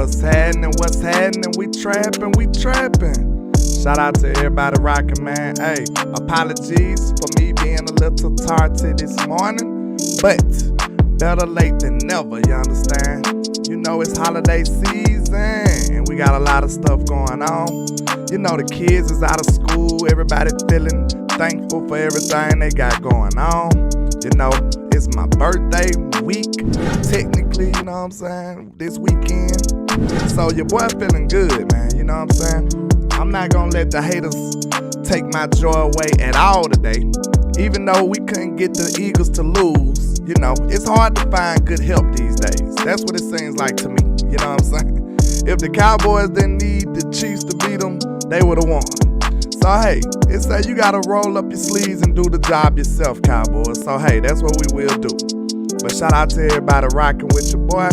What's happening? What's happening? We trapping, we trapping. Shout out to everybody rocking, man. Hey, apologies for me being a little tarty this morning, but better late than never, you understand? You know it's holiday season, and we got a lot of stuff going on. You know the kids is out of school, everybody feeling thankful for everything they got going on. You know, it's my birthday week, technically, you know what I'm saying, this weekend. So your boy feeling good, man, you know what I'm saying? I'm not gonna let the haters take my joy away at all today. Even though we couldn't get the Eagles to lose, you know, it's hard to find good help these days. That's what it seems like to me, you know what I'm saying? If the Cowboys didn't need the Chiefs to beat them, they would've won. So hey, it's that you gotta roll up your sleeves and do the job yourself, Cowboys. So hey, that's what we will do. But shout out to everybody rocking with your boy.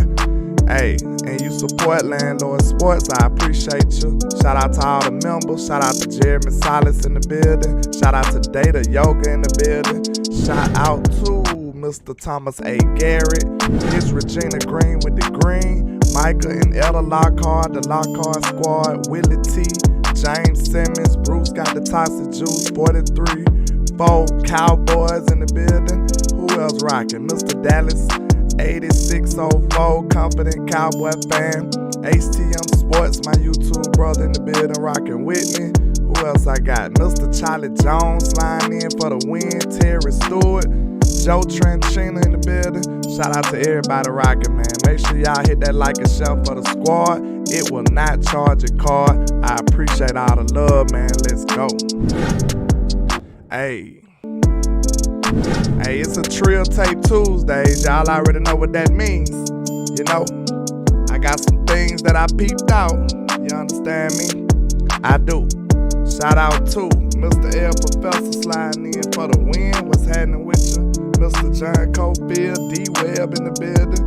Hey, and you support Landlord Sports, I appreciate you. Shout out to all the members. Shout out to Jeremy Salas in the building. Shout out to Data Yoga in the building. Shout out to Mr. Thomas A. Garrett. It's Regina Green with the green. Micah and Ella Lockhart, the Lockhart squad. Willie T. James Simmons, Bruce got the toxic juice, 43, 4 Cowboys in the building. Who else rocking? Mr. Dallas, 8604, confident Cowboy fan. HTM Sports, my YouTube brother in the building, rocking with me. Who else I got? Mr. Charlie Jones flying in for the win. Terry Stewart, Joe Tranchina in the building. Shout out to everybody rocking, man. Make sure y'all hit that like and share for the squad. It will not charge a card. I appreciate all the love, man. Let's go. Hey, it's a Trill Tape Tuesdays. Y'all already know what that means. You know, I got some things that I peeped out. You understand me? I do. Shout out to Mr. L Professor sliding in for the win. What's happening with you? Mr. John Cofield, D Webb in the building,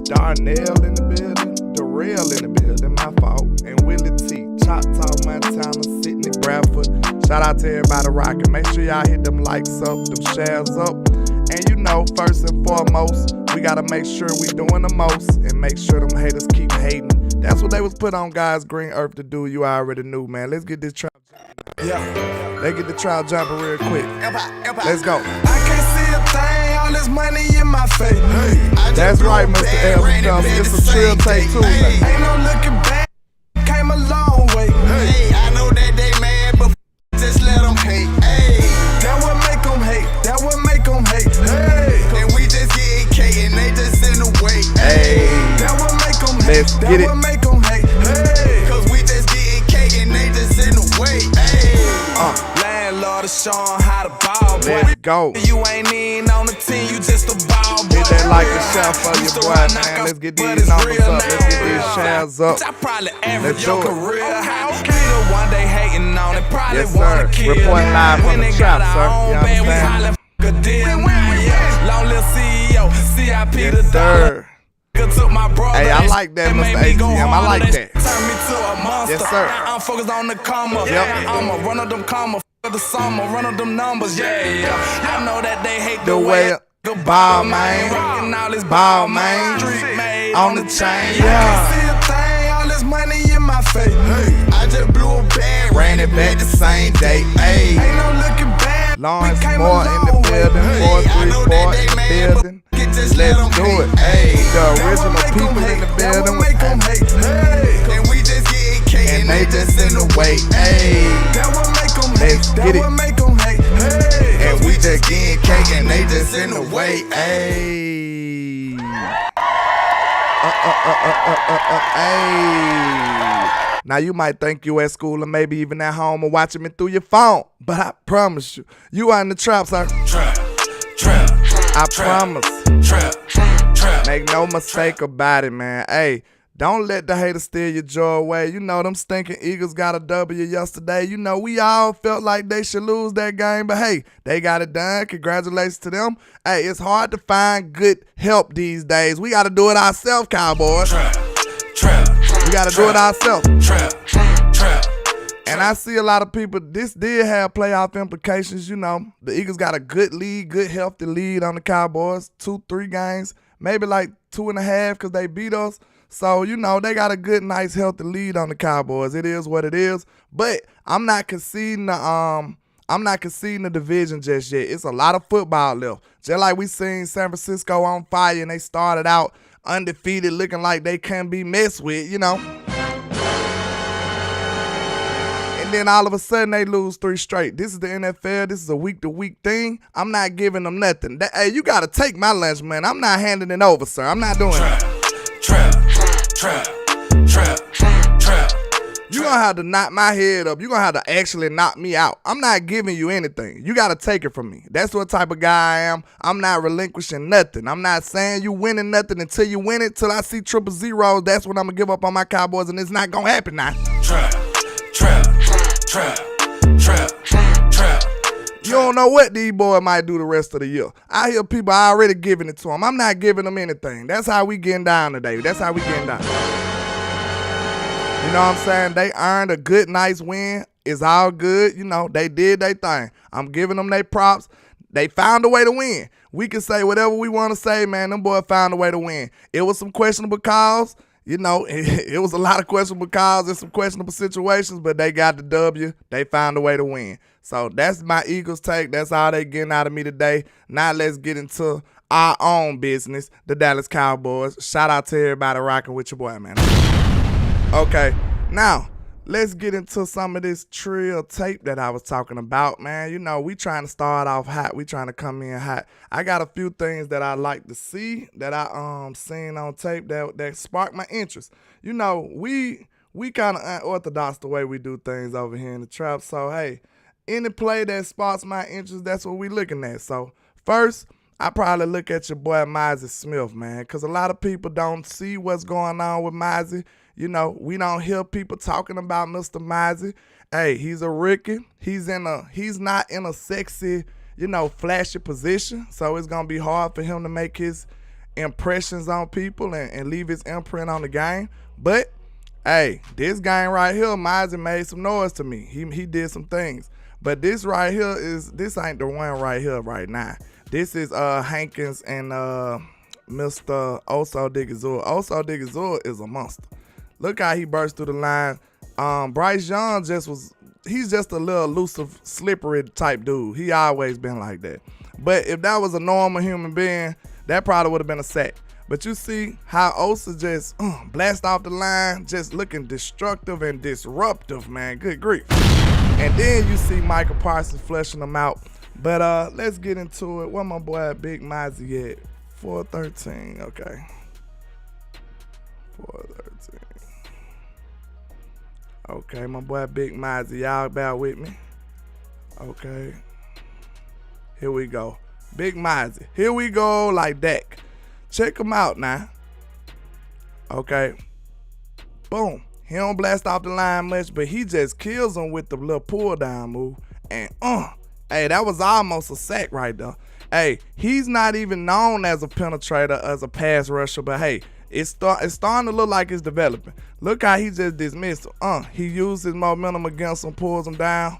Darnell in the building, Darrell in the building, my fault, and Willie T, Choctaw, Montana, Sydney, Bradford. Shout out to everybody rocking. Make sure y'all hit them likes up, them shares up. And you know, first and foremost, we gotta make sure we doing the most and make sure them haters keep hating. That's what they was put on God's green earth to do. You already knew, man. Let's get this trial jumping. Yeah, let's get the trial jumping real quick. Let's go. I can't see a thing, all this money in my face. That's right, Mr. L. It's a Trill Tape Tuesday. Ain't no looking back, came a long way. Hey, I know that they mad, but just let them hate. Hey, that what make them hate, that what make them hate. Hey, and we just getting K and they just in the way. Hey, that what make them hate, let's that get it. what make them hate. Hey, cause we just getting K and they just in the way. Hey, landlord is showing how to ball, boy. Let's go. You ain't in on the team, you just a ball boy. Hit that like and share for your boy, man. Let's get these numbers up. Let's get these shares up. I probably average Let's your do it. career. Nigga one day hating on it, probably Yes, wanna sir. kill. Reporting live from When the they trap, got sir. our own You band, we understand? holla a deal. Long little CEO, CIP the Yes, dollar. sir. Took my brother. Hey, I like that, and Mr. made me go ATM. I harder. like that. Turn me to a monster. Yes, sir. I'm focused on the comma. Yep. I'ma run up them comma. For the summer, run up them numbers. Yeah. I know that they hate The way the ball, man. Rockin' all this Ball, man. Street made On the chain, I yeah. can't see a thing, all this money in my face. I just blew a bag, Ran it back the same day. Hey, ain't no looking back. Lawrence We came Moore a in the long way. building. Hey, 434 in the building. Just Let's let 'em do hate. it. Hey, the That what original make 'em people in hate. the That what building. make 'em hate. Hey, and we just getting K And they just in the way. Hey, that what make 'em hate. let's That get it. what make 'em hate. Hey, And we just getting cake and they just in the way. Hey. Hey. Now you might think you at school or maybe even at home or watching me through your phone, but I promise you, you are in the trap, sir. Trap. I promise. Trap. Make no mistake about it, man. Hey, don't let the haters steal your joy away. You know, them stinking Eagles got a W yesterday. You know, we all felt like they should lose that game, but hey, they got it done. Congratulations to them. Hey, it's hard to find good help these days. We got to do it ourselves, Cowboys. Trap. We got to do it ourselves. Trap. And I see a lot of people, this did have playoff implications. You know, the Eagles got a good lead, good healthy lead on the Cowboys. 2-3 games, maybe like 2.5 because they beat us. So, you know, they got a good, nice, healthy lead on the Cowboys. It is what it is. But I'm not conceding the division just yet. It's a lot of football left. Just like we seen San Francisco on fire and they started out undefeated, looking like they can't be messed with, you know. And then all of a sudden they lose 3 straight. This is the NFL. This is a week-to-week thing. I'm not giving them nothing. Hey, you got to take my lunch, man. I'm not handing it over, sir. I'm not doing it. Trap. You're going to have to knock my head up. You're going to have to actually knock me out. I'm not giving you anything. You got to take it from me. That's what type of guy I am. I'm not relinquishing nothing. I'm not saying you winning nothing until you win it. Till I see triple zeros, that's when I'm going to give up on my Cowboys, and it's not going to happen now. Trap. You don't know what these boys might do the rest of the year. I hear people already giving it to them. I'm not giving them anything. That's how we getting down today. That's how we getting down. You know what I'm saying? They earned a good, nice win. It's all good. You know, they did their thing. I'm giving them their props. They found a way to win. We can say whatever we want to say, man. Them boys found a way to win. It was some questionable calls. You know, it was a lot of questionable calls and some questionable situations, but they got the W. They found a way to win. So that's my Eagles take. That's all they getting out of me today. Now let's get into our own business, the Dallas Cowboys. Shout out to everybody rocking with your boy, man. Okay, now let's get into some of this Trill tape that I was talking about, man. You know, we trying to start off hot. We trying to come in hot. I got a few things that I like to see that I seen on tape that sparked my interest. You know, we kind of unorthodox the way we do things over here in the trap. So, hey, any play that sparks my interest, that's what we looking at. So, first, I probably look at your boy Mizey Smith, man, because a lot of people don't see what's going on with Mizey. You know, we don't hear people talking about Mr. Mizey. Hey, he's a rookie. He's not in a sexy, you know, flashy position. So it's going to be hard for him to make his impressions on people and leave his imprint on the game. But, hey, this game right here, Mizey made some noise to me. He did some things. But this right here this ain't the one right here right now. This is Hankins and Mr. Oso Digazur. Oso Digazur is a monster. Look how he burst through the line. Bryce Young he's just a little elusive, slippery type dude. He always been like that. But if that was a normal human being, that probably would have been a sack. But you see how Osa just blast off the line, just looking destructive and disruptive, man. Good grief. And then you see Michael Parsons fleshing them out. But let's get into it. Where my boy Big Mizey at? 413. Okay. 413. Okay, my boy Big Mizey. Y'all bear with me. Okay. Here we go. Big Mizey. Here we go like that. Check him out now. Okay. Boom. He don't blast off the line much, but he just kills him with the little pull down move. And hey, that was almost a sack right there. Hey, he's not even known as a penetrator, as a pass rusher, but hey, it's starting to look like it's developing. Look how he just dismissed him. He used his momentum against him, pulls him down,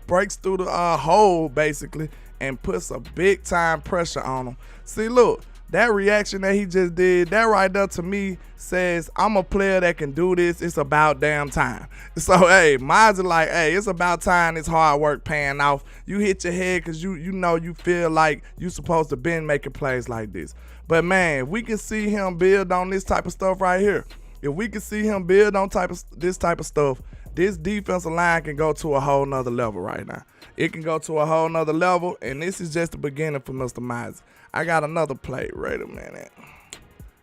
breaks through the hole basically, and puts a big time pressure on him. See, look, that reaction that he just did, that right there to me says, I'm a player that can do this. It's about damn time. So, hey, Mizey like, hey, it's about time this hard work paying off. You hit your head because you know you feel like you supposed to been making plays like this. But, man, if we can see him build on this type of stuff right here, if we can see him build on this type of stuff, this defensive line can go to a whole nother level right now. It can go to a whole nother level, and this is just the beginning for Mr. Mizey. I got another play. Wait a minute.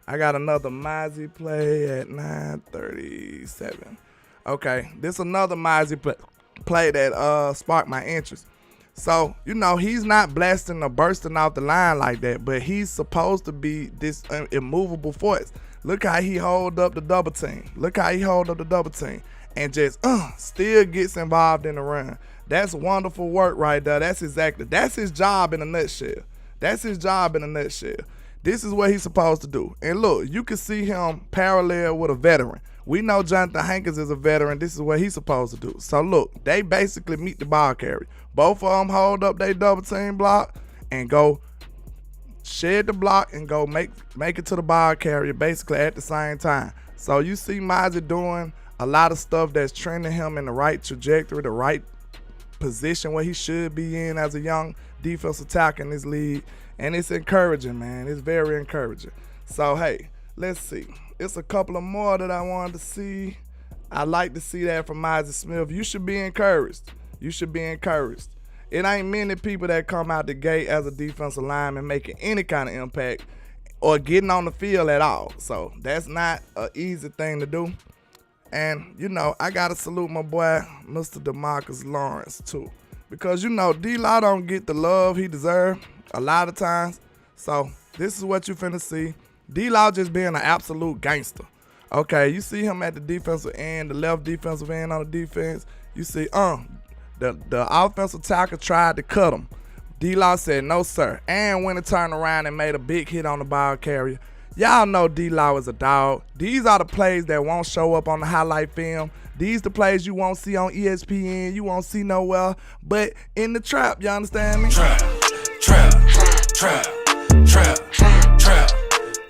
I got another Mizey play at 9:37. Okay, this another Mizey play that sparked my interest. So, you know, he's not blasting or bursting off the line like that, but he's supposed to be this immovable force. Look how he hold up the double team. Look how he hold up the double team and just still gets involved in the run. That's wonderful work right there. That's his job in a nutshell. That's his job in a nutshell. This is what he's supposed to do. And look, you can see him parallel with a veteran. We know Jonathan Hankins is a veteran. This is what he's supposed to do. So look, they basically meet the ball carrier. Both of them hold up their double team block and go shed the block and go make it to the ball carrier basically at the same time. So you see Mozzie doing a lot of stuff that's trending him in the right trajectory, the right position where he should be in as a young defensive tackle in this league. And it's encouraging, man. It's very encouraging. So, hey, let's see. It's a couple of more that I wanted to see. I like to see that from Mozzie Smith. You should be encouraged. You should be encouraged. It ain't many people that come out the gate as a defensive lineman making any kind of impact or getting on the field at all. So that's not an easy thing to do. And, you know, I got to salute my boy, Mr. DeMarcus Lawrence, too. Because, you know, D-Law don't get the love he deserves a lot of times. So this is what you finna see. D-Law just being an absolute gangster. Okay, you see him at the defensive end, the left defensive end on the defense. You see, the offensive tackle tried to cut him. D-Law said, no, sir. And when it turned around and made a big hit on the ball carrier. Y'all know D-Law is a dog. These are the plays that won't show up on the highlight film. These the plays you won't see on ESPN. You won't see nowhere but in the trap. You understand me? Trap.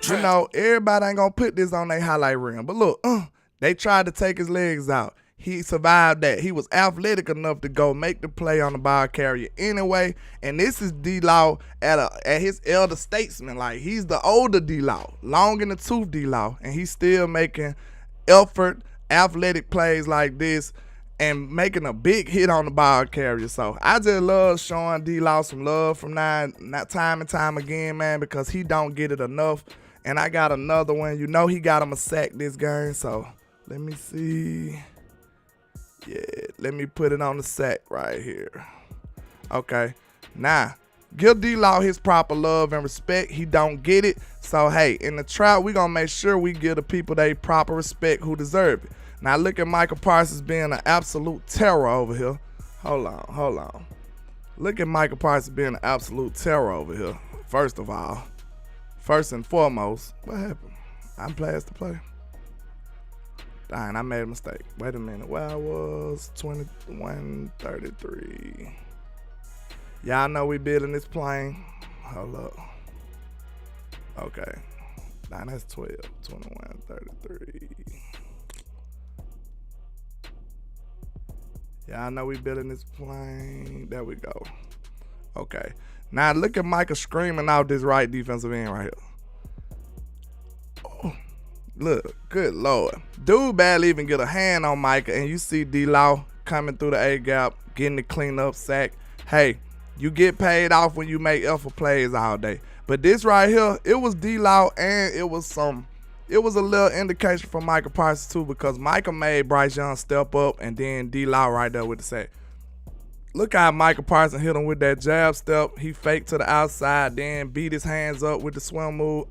You know, everybody ain't gonna put this on their highlight reel. But look, they tried to take his legs out. He survived that. He was athletic enough to go make the play on the ball carrier anyway. And this is D-Law at his elder statesman. Like, he's the older D-Law, long in the tooth D-Law. And he's still making effort, athletic plays like this and making a big hit on the ball carrier. So I just love showing D-Law some love from time and time again, man, because he don't get it enough. And I got another one. You know he got him a sack this game. So let me see. Yeah, let me put it on the sack right here. Okay, now, give D-Law his proper love and respect. He don't get it. So, hey, in the trap, we going to make sure we give the people they proper respect who deserve it. Now, look at Micah Parsons being an absolute terror over here. Hold on. Look at Micah Parsons being an absolute terror over here. First of all, first and foremost, what happened? I'm players to play. Dang, I made a mistake. Wait a minute. Where I was, 21:33. Y'all know we building this plane. Hold up. Okay. Nah, that's 12. 21:33. Y'all know we building this plane. There we go. Okay. Now look at Micah screaming out this right defensive end right here. Oh. Look, good Lord. Dude barely even get a hand on Micah, and you see D-Law coming through the A-gap, getting the cleanup sack. Hey, you get paid off when you make effort plays all day. But this right here, it was D-Law, and it was a little indication from Micah Parsons too, because Micah made Bryce Young step up, and then D-Law right there with the sack. Look how Micah Parsons hit him with that jab step. He faked to the outside, then beat his hands up with the swim move.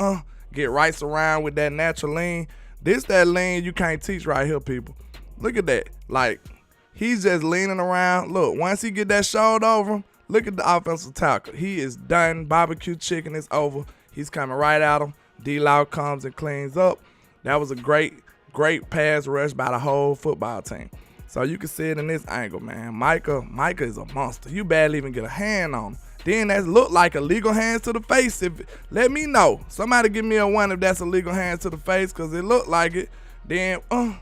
Get right around with that natural lean. This that lean you can't teach right here, people. Look at that. Like, he's just leaning around. Look, once he get that shoulder over him, look at the offensive tackle. He is done. Barbecue chicken is over. He's coming right at him. D-Law comes and cleans up. That was a great pass rush by the whole football team. So you can see it in this angle, man. Micah is a monster. You barely even get a hand on him. Then that look like illegal hands to the face. Let me know. Somebody give me a one if that's illegal hands to the face, because it looked like it. Then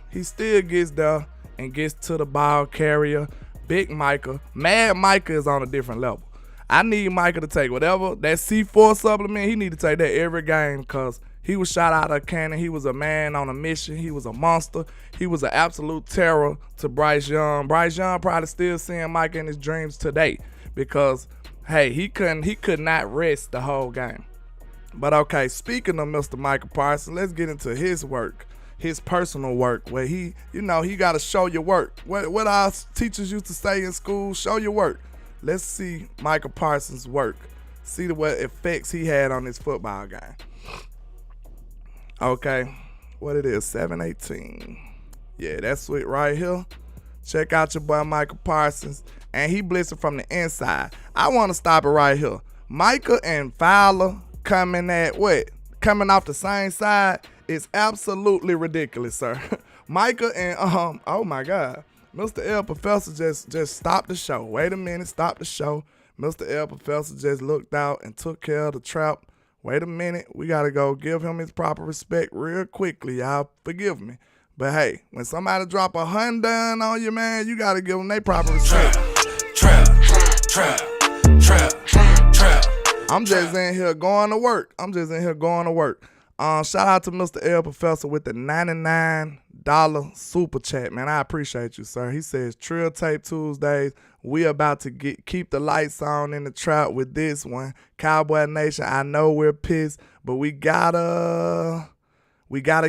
he still gets there and gets to the ball carrier. Big Micah. Mad Micah is on a different level. I need Micah to take whatever. That C4 supplement, he need to take that every game, because he was shot out of a cannon. He was a man on a mission. He was a monster. He was an absolute terror to Bryce Young. Bryce Young probably still seeing Micah in his dreams today, because hey, he could not rest the whole game. But okay, speaking of Mr. Micah Parsons, let's get into his work, his personal work, where he got to show your work. What our teachers used to say in school, show your work. Let's see Micah Parsons' work. See what effects he had on his football game. Okay, what it is, 7:18. Yeah, that's it right here. Check out your boy Micah Parsons. And he blitzing from the inside. I want to stop it right here. Micah and Fowler coming off the same side is absolutely ridiculous, sir. Micah and oh my God, Mr. L Professor just stopped the show. Wait a minute, stop the show. Mr. L Professor just looked out and took care of the trap. Wait a minute. We got to go give him his proper respect real quickly. Y'all forgive me. But hey, when somebody drop $100 on you, man, you got to give them their proper respect. Trill. I'm just in here going to work. Shout out to Mr. L Professor with the $99 super chat, man. I appreciate you, sir. He says, Trill Tape Tuesdays. We about to keep the lights on in the trap with this one. Cowboy Nation, I know we're pissed, but we gotta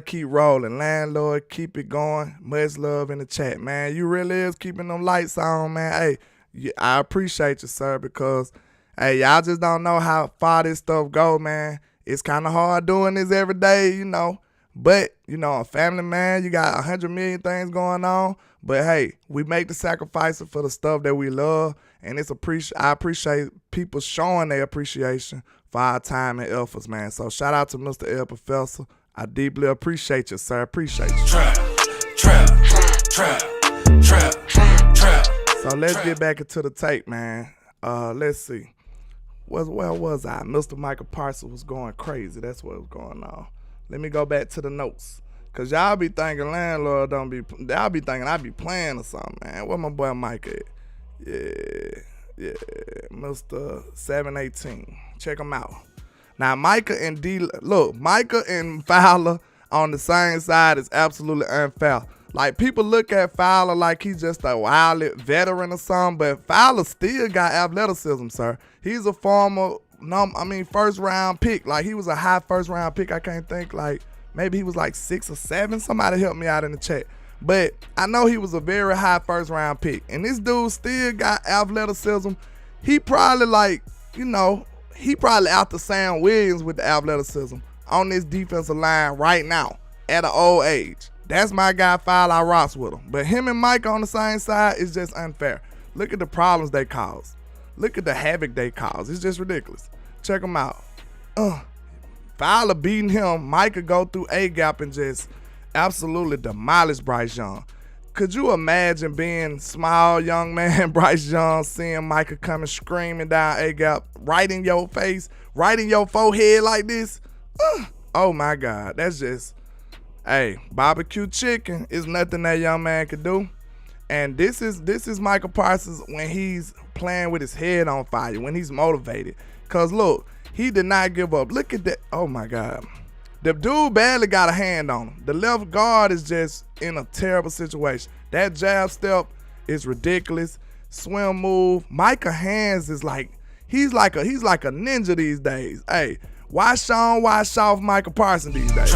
keep rolling. Landlord, keep it going. Much love in the chat, man. You really is keeping them lights on, man. Hey, I appreciate you, sir, because, hey, y'all just don't know how far this stuff go, man. It's kind of hard doing this every day, you know. But, you know, a family man, you got 100 million things going on. But, hey, we make the sacrifices for the stuff that we love. And I appreciate people showing their appreciation for our time and efforts, man. So, shout out to Mr. L Professor. I deeply appreciate you, sir. Appreciate you. Trill. So, let's get back into the tape, man. Let's see. Where was I? Mr. Michael Parsons was going crazy. That's what was going on. Let me go back to the notes. Cause y'all be thinking landlord y'all be thinking I be playing or something, man. Where my boy Mike at? Yeah, Mr. 718. Check him out. Now Micah and Fowler on the same side is absolutely unfair. Like, people look at Fowler like he's just a wild veteran or something, but Fowler still got athleticism, sir. He's a former first round pick. Like, he was a high first round pick. I can't think, like, maybe he was like 6 or 7. Somebody help me out in the chat. But I know he was a very high first round pick. And this dude still got athleticism. He probably out to Sam Williams with the athleticism on this defensive line right now at an old age. That's my guy, Fowler. I rocks with him. But him and Mike on the same side is just unfair. Look at the problems they cause. Look at the havoc they cause. It's just ridiculous. Check them out. Fowler beating him. Mike could go through A-gap and just absolutely demolish Bryce Young. Could you imagine being small young man Bryce Young, seeing Micah coming screaming down A-gap, right in your face, right in your forehead like this? Oh my God. That's just... Hey, barbecue chicken is nothing that young man could do. And this is Michael Parsons when he's playing with his head on fire, when he's motivated. Because, look, he did not give up. Look at that. Oh, my God. The dude barely got a hand on him. The left guard is just in a terrible situation. That jab step is ridiculous. Swim move. Micah hands is like, he's like a ninja these days. Hey, watch off Michael Parsons these days.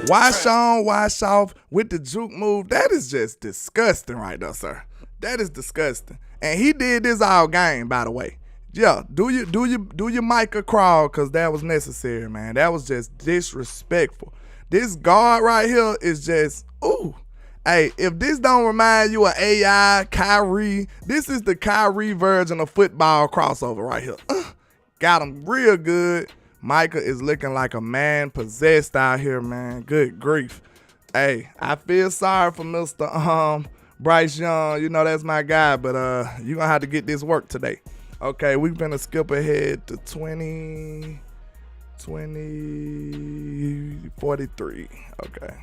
Wash off with the juke move. That is just disgusting right there, sir. That is disgusting. And he did this all game, by the way. Yeah, do your Micah crawl, because that was necessary, man. That was just disrespectful. This guard right here is just, ooh. Hey, if this don't remind you of AI, Kyrie, this is the Kyrie version of football crossover right here. Got him real good. Micah is looking like a man possessed out here, man. Good grief. Hey, I feel sorry for Mr. Bryce Young. You know, that's my guy, but you're going to have to get this work today. Okay, we're going to skip ahead to 2043. Okay.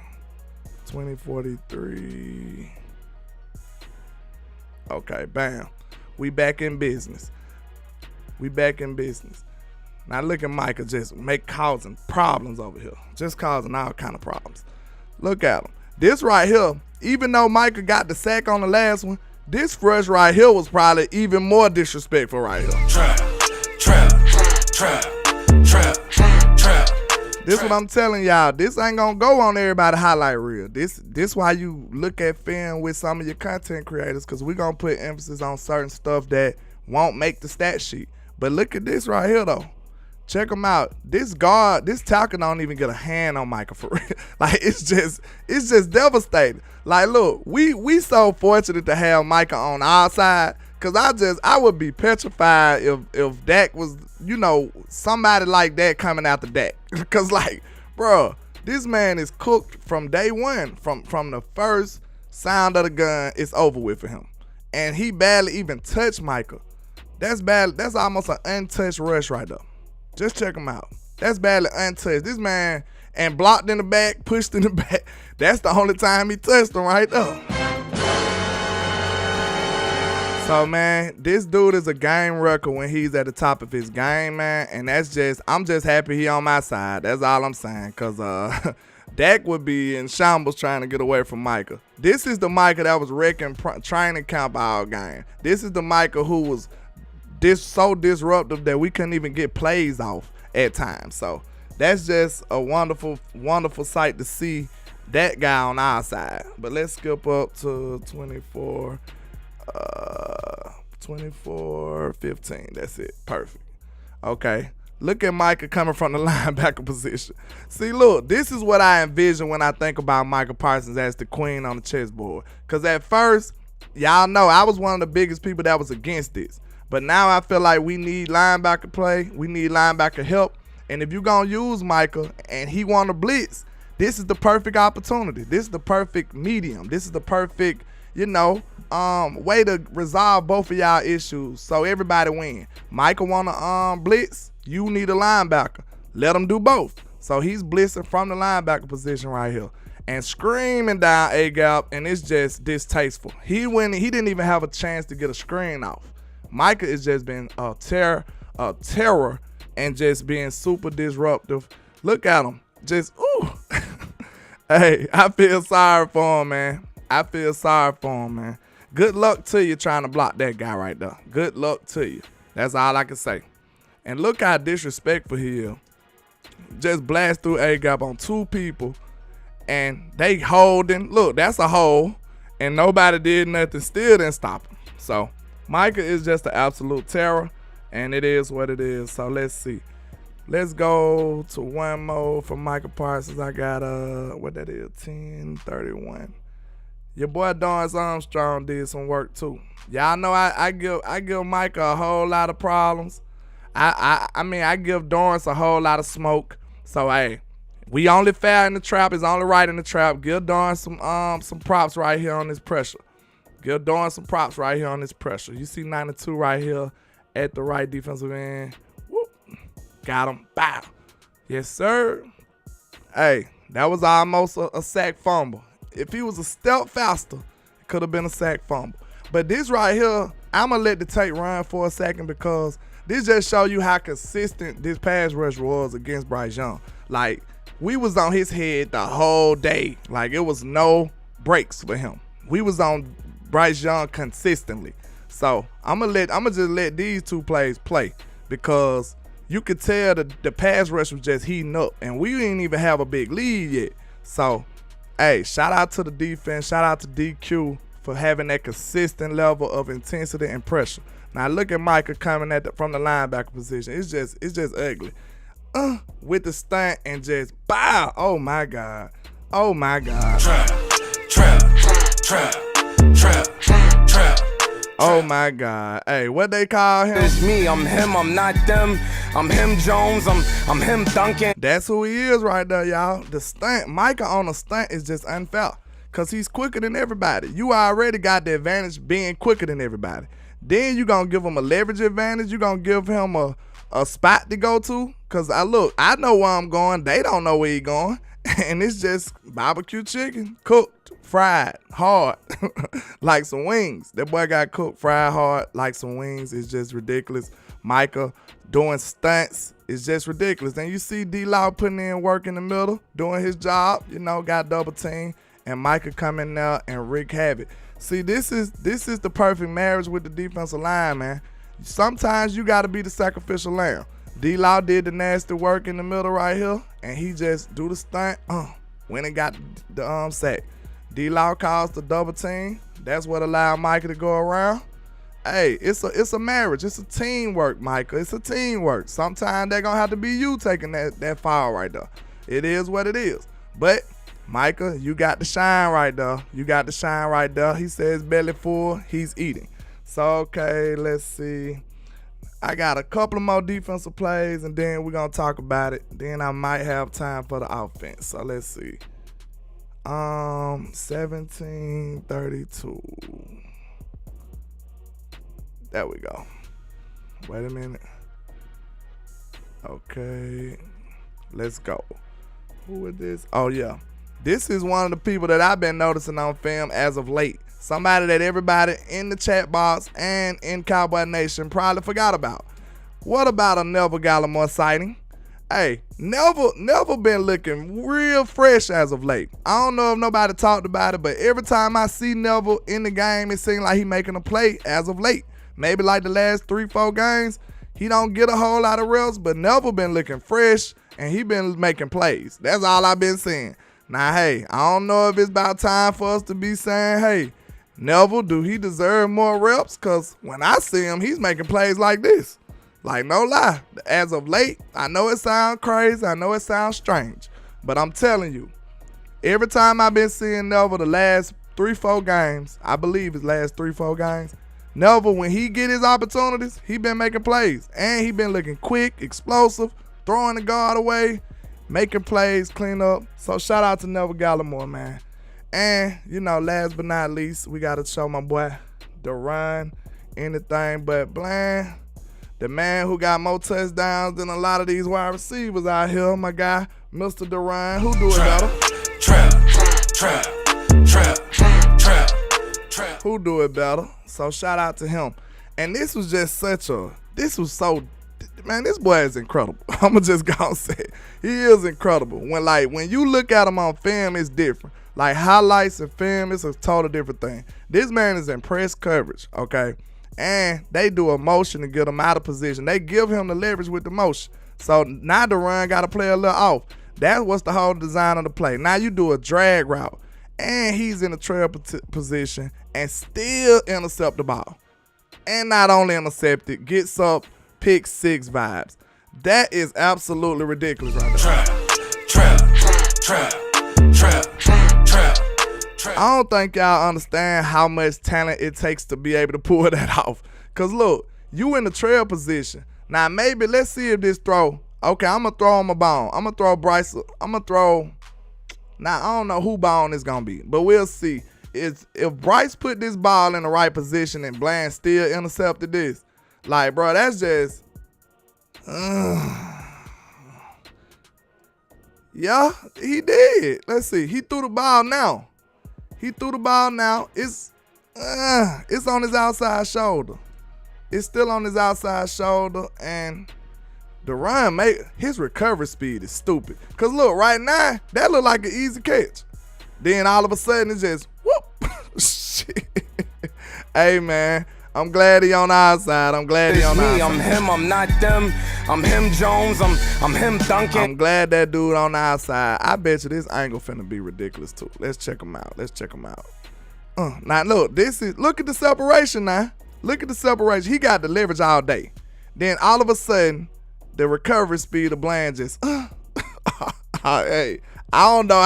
2043. Okay, bam. We back in business. Now look at Micah just causing problems over here. Just causing all kind of problems. Look at him. This right here, even though Micah got the sack on the last one, this rush right here was probably even more disrespectful right here. This what I'm telling y'all. This ain't gonna go on everybody's highlight reel. This why you look at film with some of your content creators, because we're gonna put emphasis on certain stuff that won't make the stat sheet. But look at this right here though. Check him out. This guard, this tackle don't even get a hand on Micah for real. Like, it's just devastating. Like, look, we so fortunate to have Micah on our side, because I would be petrified if Dak was, somebody like that coming after Dak. Because, like, bro, this man is cooked from day one. From the first sound of the gun, it's over with for him. And he barely even touched Micah. That's bad. That's almost an untouched rush right there. Just check him out. That's badly untouched. This man, and blocked in the back, pushed in the back. That's the only time he touched him right there. So, man, this dude is a game record when he's at the top of his game, man. And I'm just happy he on my side. That's all I'm saying. Because Dak would be in shambles trying to get away from Micah. This is the Micah that was wrecking training camp all game. This is the Micah who was so disruptive that we couldn't even get plays off at times. So that's just a wonderful, wonderful sight to see that guy on our side. But let's skip up to 24-15. That's it. Perfect. Okay. Look at Micah coming from the linebacker position. See, look, this is what I envision when I think about Micah Parsons as the queen on the chessboard. Because at first, y'all know I was one of the biggest people that was against this. But now I feel like we need linebacker play. We need linebacker help. And if you're going to use Micah and he want to blitz, this is the perfect opportunity. This is the perfect medium. This is the perfect, way to resolve both of y'all issues so everybody win. Micah want to blitz. You need a linebacker. Let him do both. So he's blitzing from the linebacker position right here and screaming down A-gap, and it's just distasteful. He didn't even have a chance to get a screen off. Micah has just been a terror, and just being super disruptive. Look at him. Just, ooh. Hey, I feel sorry for him, man. Good luck to you trying to block that guy right there. Good luck to you. That's all I can say. And look how disrespectful he is. Just blast through A-gap on two people, and they holding. Look, that's a hole, and nobody did nothing. Still didn't stop him. So Micah is just an absolute terror, and it is what it is. So let's see. Let's go to one more for Micah Parsons. I got what that is, 10-31. Your boy Dorrance Armstrong did some work too. Y'all know I give Micah a whole lot of problems. I give Dorrance a whole lot of smoke. So hey, we only fair in the trap. It's only right in the trap. Give Dorrance some props right here on this pressure. You see 92 right here at the right defensive end. Whoop. Got him. Bow. Yes, sir. Hey, that was almost a sack fumble. If he was a step faster, it could have been a sack fumble. But this right here, I'm going to let the tape run for a second because this just show you how consistent this pass rush was against Bryce Young. Like, we was on his head the whole day. Like, it was no breaks for him. We was on Bryce Young consistently. So I'm gonna just let these two plays play because you could tell the pass rush was just heating up, and we didn't even have a big lead yet. So, hey, shout out to the defense, shout out to DQ for having that consistent level of intensity and pressure. Now look at Micah coming from the linebacker position. It's just ugly. With the stunt and just bow. Oh my God. Trap. Oh my God. Hey, what they call him? It's me, I'm him, I'm not them. I'm him Jones, I'm him Duncan. That's who he is right there, y'all. The stunt, Micah on a stunt is just unfair because he's quicker than everybody. You already got the advantage being quicker than everybody. Then you gonna give him a leverage advantage. You gonna give him a spot to go to. Cause I know where I'm going. They don't know where he going. And it's just barbecue chicken, cooked, fried, hard, like some wings. That boy got cooked, fried hard, like some wings. It's just ridiculous. Micah doing stunts is just ridiculous. Then you see D-Law putting in work in the middle, doing his job, got double team, and Micah coming there and wreak havoc. See, this is the perfect marriage with the defensive line, man. Sometimes you got to be the sacrificial lamb. D-Law did the nasty work in the middle right here, and he just do the stunt, when it got the sack. D-Law calls the double team. That's what allowed Micah to go around. Hey, it's a marriage. It's a teamwork, Micah. It's a teamwork. Sometimes they're going to have to be you taking that foul right there. It is what it is. But, Micah, you got the shine right there. He says belly full, he's eating. So, okay, let's see. I got a couple of more defensive plays, and then we're going to talk about it. Then I might have time for the offense. So, let's see. 17-32. There we go. Wait a minute. Okay. Let's go. Who is this? Oh, yeah. This is one of the people that I've been noticing on film as of late. Somebody that everybody in the chat box and in Cowboy Nation probably forgot about. What about a Neville Gallimore sighting? Hey, Neville been looking real fresh as of late. I don't know if nobody talked about it, but every time I see Neville in the game, it seems like he making a play as of late. Maybe like the last 3-4 games, he don't get a whole lot of reps, but Neville been looking fresh and he been making plays. That's all I've been seeing. Now, hey, I don't know if it's about time for us to be saying, hey, Neville, do he deserve more reps? Because when I see him, he's making plays like this. Like, no lie, as of late, I know it sounds crazy, I know it sounds strange, but I'm telling you, every time I've been seeing Neville the last 3-4 games, I believe his last 3-4 games, Neville, when he get his opportunities, he been making plays, and he been looking quick, explosive, throwing the guard away, making plays, clean up. So shout out to Neville Gallimore, man. And, you know, last but not least, we got to show my boy Duran anything but bland. The man who got more touchdowns than a lot of these wide receivers out here, my guy, Mr. Duran. Who do it better? Trill. Who do it better? So shout out to him. And this was just man, this boy is incredible. I'ma just gonna say it. He is incredible. When you look at him on film, it's different. Like highlights and film, it's a total different thing. This man is in press coverage, okay? And they do a motion to get him out of position. They give him the leverage with the motion. So now the run got to play a little off. That's what's the whole design of the play. Now you do a drag route, and he's in a trail position and still intercept the ball. And not only intercept it, gets up, pick 6 vibes. That is absolutely ridiculous right there. Trill. I don't think y'all understand how much talent it takes to be able to pull that off. Because, look, you in the trail position. Now, maybe let's see if this throw. Okay, I'm going to throw him a bone. I'm going to throw Bryce. I'm going to throw. Now, I don't know who bone it's going to be, but we'll see. If Bryce put this ball in the right position and Bland still intercepted this, like, bro, that's just. Yeah, he did. Let's see. He threw the ball now. It's on his outside shoulder. It's still on his outside shoulder, and Duran his recovery speed is stupid. Cause look, right now, that look like an easy catch. Then all of a sudden it's just whoop. Shit. Hey man, I'm glad he on our side. I'm glad he on our side. I'm him, I'm not them. I'm him Jones, I'm him Duncan. I'm glad that dude on our side. I bet you this angle finna be ridiculous too. Let's check him out. Now look, look at the separation now. Look at the separation. He got the leverage all day. Then all of a sudden, the recovery speed of Bland just hey, I don't know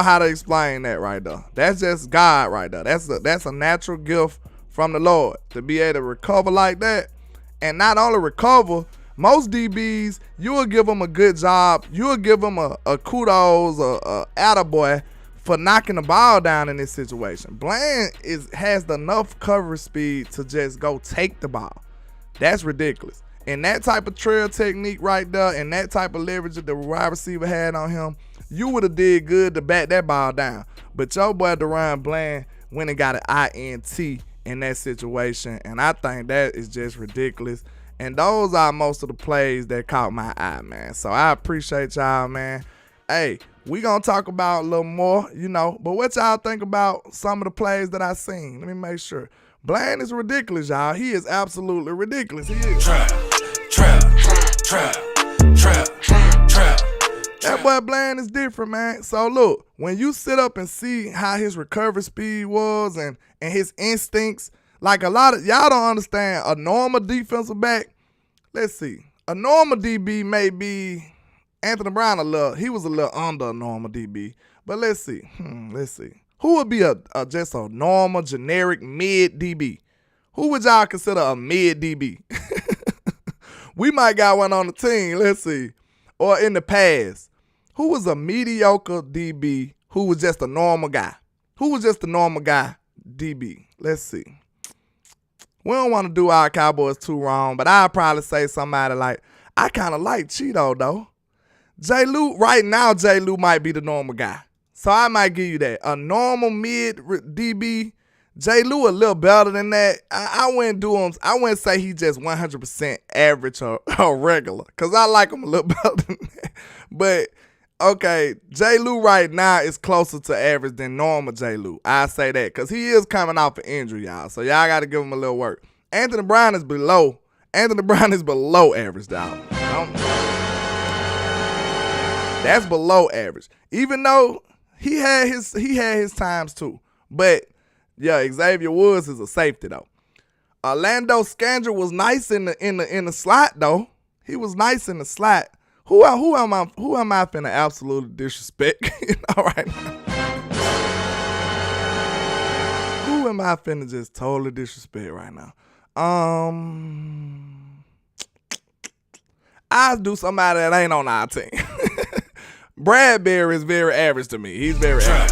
how to explain that right there. That's just God right there. That's a natural gift from the Lord to be able to recover like that. And not only recover, most DBs, you will give them a good job. You will give them a kudos, a attaboy for knocking the ball down in this situation. Bland has enough coverage speed to just go take the ball. That's ridiculous. And that type of trail technique right there and that type of leverage that the wide receiver had on him, you would have did good to back that ball down. But your boy Duran Bland went and got an INT in that situation, and I think that is just ridiculous. And those are most of the plays that caught my eye, man. So I appreciate y'all, man. Hey, we gonna talk about a little more, but what y'all think about some of the plays that I seen? Let me make sure. Bland is ridiculous, y'all. He is absolutely ridiculous. He is. Trill. That boy Bland is different, man. So look, when you sit up and see how his recovery speed was and his instincts, like a lot of y'all don't understand a normal defensive back. Let's see. A normal DB may be Anthony Brown he was a little under a normal DB. But let's see. Who would be just a normal generic mid DB? Who would y'all consider a mid DB? We might got one on the team. Let's see. Or in the past, who was a mediocre DB who was just a normal guy? Who was just a normal guy DB? Let's see. We don't want to do our Cowboys too wrong, but I'll probably say somebody like, I kind of like Cheeto, though. J. Lou, right now, J. Lou might be the normal guy. So I might give you that. A normal mid DB, J. Lou a little better than that. I wouldn't do him. I wouldn't say he just 100% average or regular, because I like him a little better than that. But, okay, J. Lou right now is closer to average than normal J. Lou. I say that, because he is coming off an injury, y'all. So y'all got to give him a little work. Anthony Brown is below average, y'all. That's below average. Even though he had his times too. But yeah, Xavier Woods is a safety though. Orlando Scandrick was nice in the slot though. He was nice in the slot. Who am I finna absolutely disrespect? Right now? Who am I finna just totally disrespect right now? I'll do somebody that ain't on our team. Bradbury is very average to me. He's very average.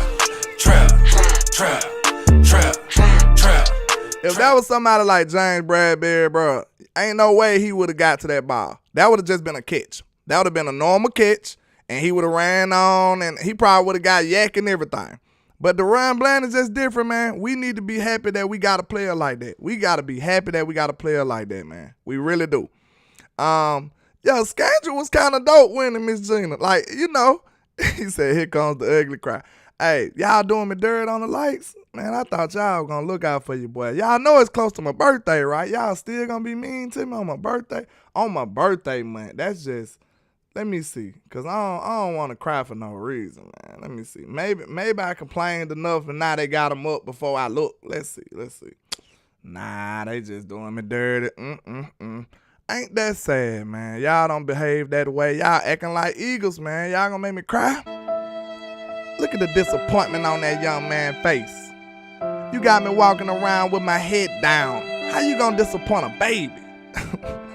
If that was somebody like James Bradbury, bro, ain't no way he would have got to that ball. That would have just been a catch. That would have been a normal catch, and he would have ran on, and he probably would have got yak and everything. But the run blend is just different, man. We need to be happy that we got a player like that. We got to be happy that we got a player like that, man. We really do. Yeah, Scandrick was kind of dope winning Miss Gina. Like, you know, he said, here comes the ugly cry. Hey, y'all doing me dirt on the lights? Man, I thought y'all were going to look out for you, boy. Y'all know it's close to my birthday, right? Y'all still going to be mean to me on my birthday? On my birthday month. That's just, let me see. Because I don't want to cry for no reason, man. Let me see. Maybe I complained enough and now they got them up before I look. Let's see. Nah, they just doing me dirty. Ain't that sad, man? Y'all don't behave that way. Y'all acting like Eagles, man. Y'all gonna make me cry? Look at the disappointment on that young man's face. You got me walking around with my head down. How you gonna disappoint a baby?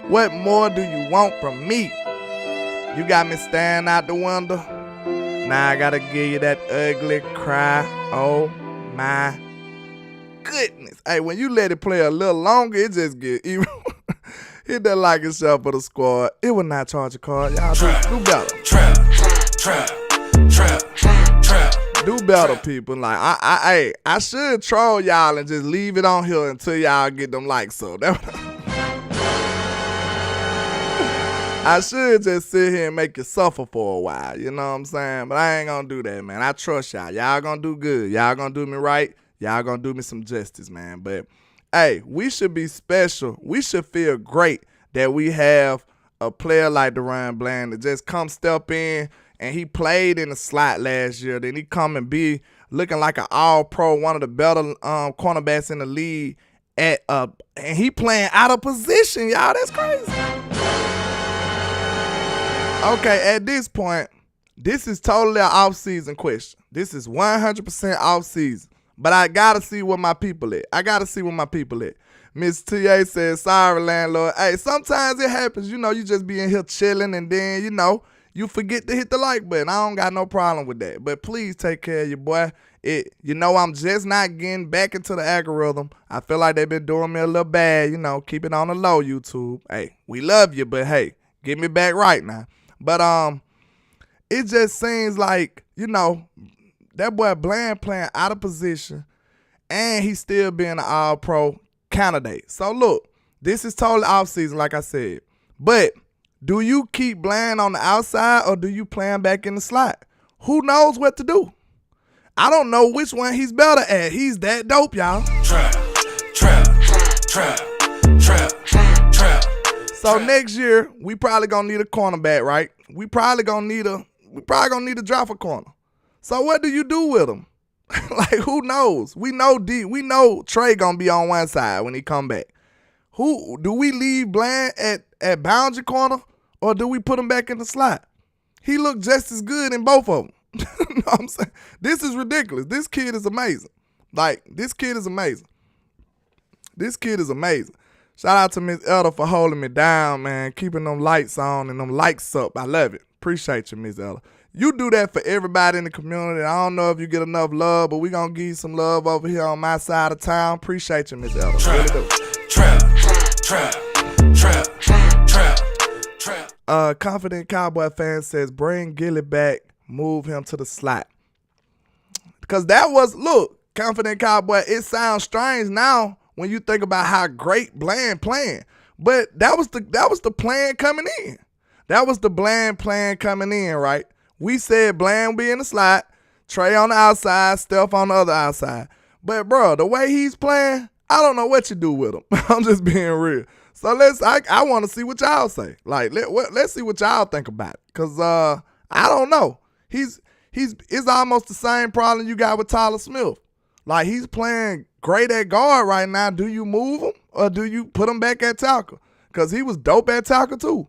What more do you want from me? You got me staring out the window. Now I gotta give you that ugly cry. Oh my goodness. Hey, when you let it play a little longer, it just get even. Hit that like and share for the squad. It will not charge a card. Y'all do better. Do better, people. Like I should troll y'all and just leave it on here until y'all get them likes up. I should just sit here and make you suffer for a while. You know what I'm saying? But I ain't gonna do that, man. I trust y'all. Y'all gonna do good. Y'all gonna do me right. Y'all gonna do me some justice, man. But hey, we should be special. We should feel great that we have a player like Deron Bland that just come step in, and he played in the slot last year. Then he come and be looking like an all-pro, one of the better cornerbacks in the league. And he playing out of position, y'all. That's crazy. Okay, at this point, this is totally an off-season question. This is 100% off-season. But I gotta see where my people at. Miss TA says, sorry, landlord. Hey, sometimes it happens. You know, you just be in here chilling and then, you know, you forget to hit the like button. I don't got no problem with that. But please take care of your boy. You know, I'm just not getting back into the algorithm. I feel like they've been doing me a little bad. You know, keep it on the low, YouTube. Hey, we love you, but hey, get me back right now. But it just seems like, you know, that boy Bland playing out of position, and he's still being an all-pro candidate. So, look, this is totally off-season, like I said. But do you keep Bland on the outside, or do you play him back in the slot? Who knows what to do? I don't know which one he's better at. He's that dope, y'all. Trap. So, next year, we probably going to need a cornerback, right? We probably going to need to drop a corner. So what do you do with him? Like, who knows? We know Trey gonna be on one side when he come back. Who do we leave Bland at boundary corner, or do we put him back in the slot? He looked just as good in both of them. You know what I'm saying? This is ridiculous. This kid is amazing. This kid is amazing. Shout out to Miss Elder for holding me down, man, keeping them lights on and them likes up. I love it. Appreciate you, Miss Elder. You do that for everybody in the community. I don't know if you get enough love, but we gonna give you some love over here on my side of town. Appreciate you, Miss Elder. Really do. Confident Cowboy fan says bring Gilly back, move him to the slot. Because that was, look, Confident Cowboy, it sounds strange now when you think about how great Bland playing. But that was the plan coming in. That was the Bland plan coming in, right? We said Bland would be in the slot, Trey on the outside, Steph on the other outside. But, bro, the way he's playing, I don't know what you do with him. I'm just being real. So I want to see what y'all say. Like, let's see what y'all think about it. Because I don't know. It's almost the same problem you got with Tyler Smith. Like, he's playing great at guard right now. Do you move him or do you put him back at tackle? Because he was dope at tackle too.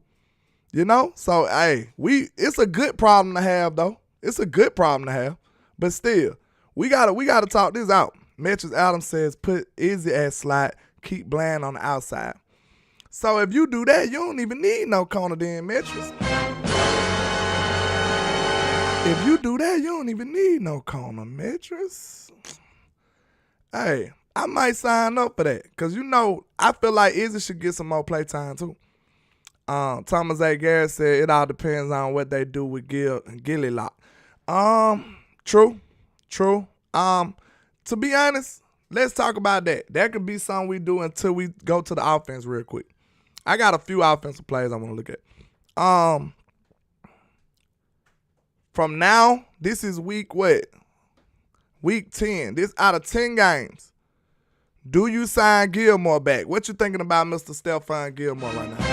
You know? So, hey, it's a good problem to have, though. It's a good problem to have. But still, we gotta talk this out. Metrics Adams says put Izzy at slot, keep Bland on the outside. So if you do that, you don't even need no corner then, Metrics. If you do that, you don't even need no corner, Metrics. Hey, I might sign up for that. Because, you know, I feel like Izzy should get some more play time, too. Thomas A. Garrett said it all depends on what they do with Gilly Lock. True. To be honest, let's talk about that. That could be something we do until we go to the offense real quick. I got a few offensive plays I want to look at. From now, this is week what? Week 10. This out of 10 games. Do you sign Gilmore back? What you thinking about Mr. Stephon Gilmore right now?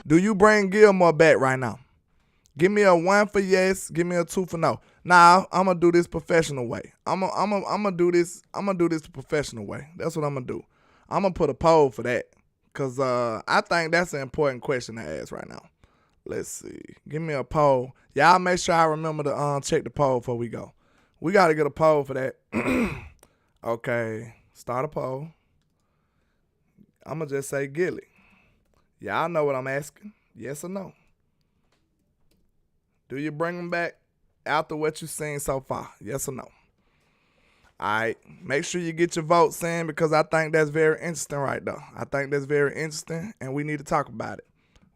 Do you bring Gilmore back right now? Give me a 1 for yes. Give me a 2 for no. Nah, I'm gonna do this professional way. I'm gonna do this the professional way. That's what I'm gonna do. I'm gonna put a poll for that. Cause I think that's an important question to ask right now. Let's see. Give me a poll. Y'all make sure I remember to check the poll before we go. We gotta get a poll for that. Okay. Start a poll. I'm gonna just say Gilly. Y'all know what I'm asking. Yes or no? Do you bring him back after what you've seen so far? Yes or no? All right. Make sure you get your votes in because I think that's very interesting right there. I think that's very interesting, and we need to talk about it.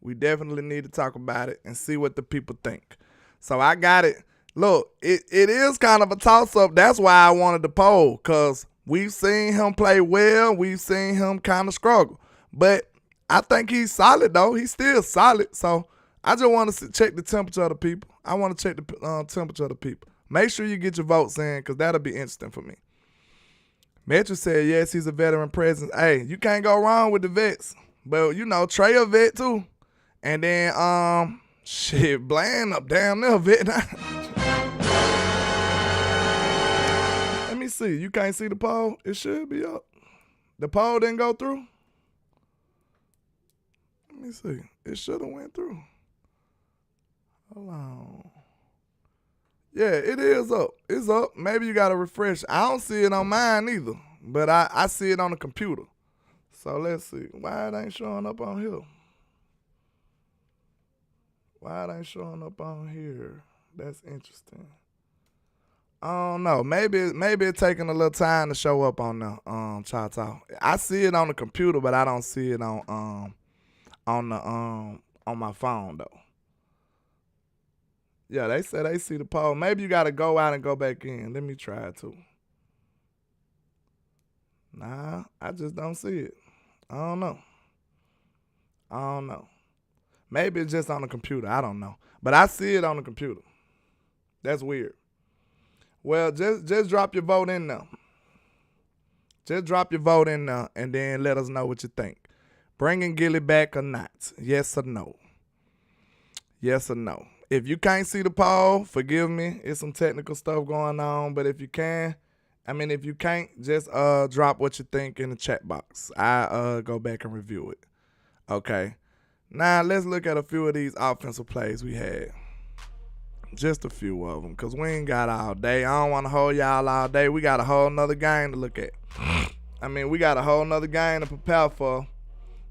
We definitely need to talk about it and see what the people think. So I got it. Look, it is kind of a toss-up. That's why I wanted to poll because we've seen him play well. We've seen him kind of struggle. But I think he's solid, though. He's still solid. So I just want to check the temperature of the people. I want to check the temperature of the people. Make sure you get your votes in because that'll be interesting for me. Metro said, yes, he's a veteran presence. Hey, you can't go wrong with the vets. But, you know, Trey a vet, too. And then, Bland up damn near vet. Let me see. You can't see the poll? It should be up. The poll didn't go through? Let me see. It should have went through. Hold on. Yeah, it is up. It's up. Maybe you got to refresh. I don't see it on mine either, but I see it on the computer. So let's see. Why it ain't showing up on here? Why it ain't showing up on here? That's interesting. I don't know. Maybe it's taking a little time to show up on the Choctaw. I see it on the computer, but I don't see it on my phone though. Yeah, they said they see the poll. Maybe you got to go out and go back in. Let me try it too. Nah, I just don't see it. I don't know. Maybe it's just on the computer. I don't know. But I see it on the computer. That's weird. Well, just drop your vote in there. Just drop your vote in there and then let us know what you think. Bringing Gilly back or not? Yes or no? Yes or no? If you can't see the poll, forgive me. It's some technical stuff going on. But if you can't, just drop what you think in the chat box. I go back and review it. Okay. Now, let's look at a few of these offensive plays we had. Just a few of them, because we ain't got all day. I don't want to hold y'all all day. We got a whole nother game to look at. We got a whole nother game to prepare for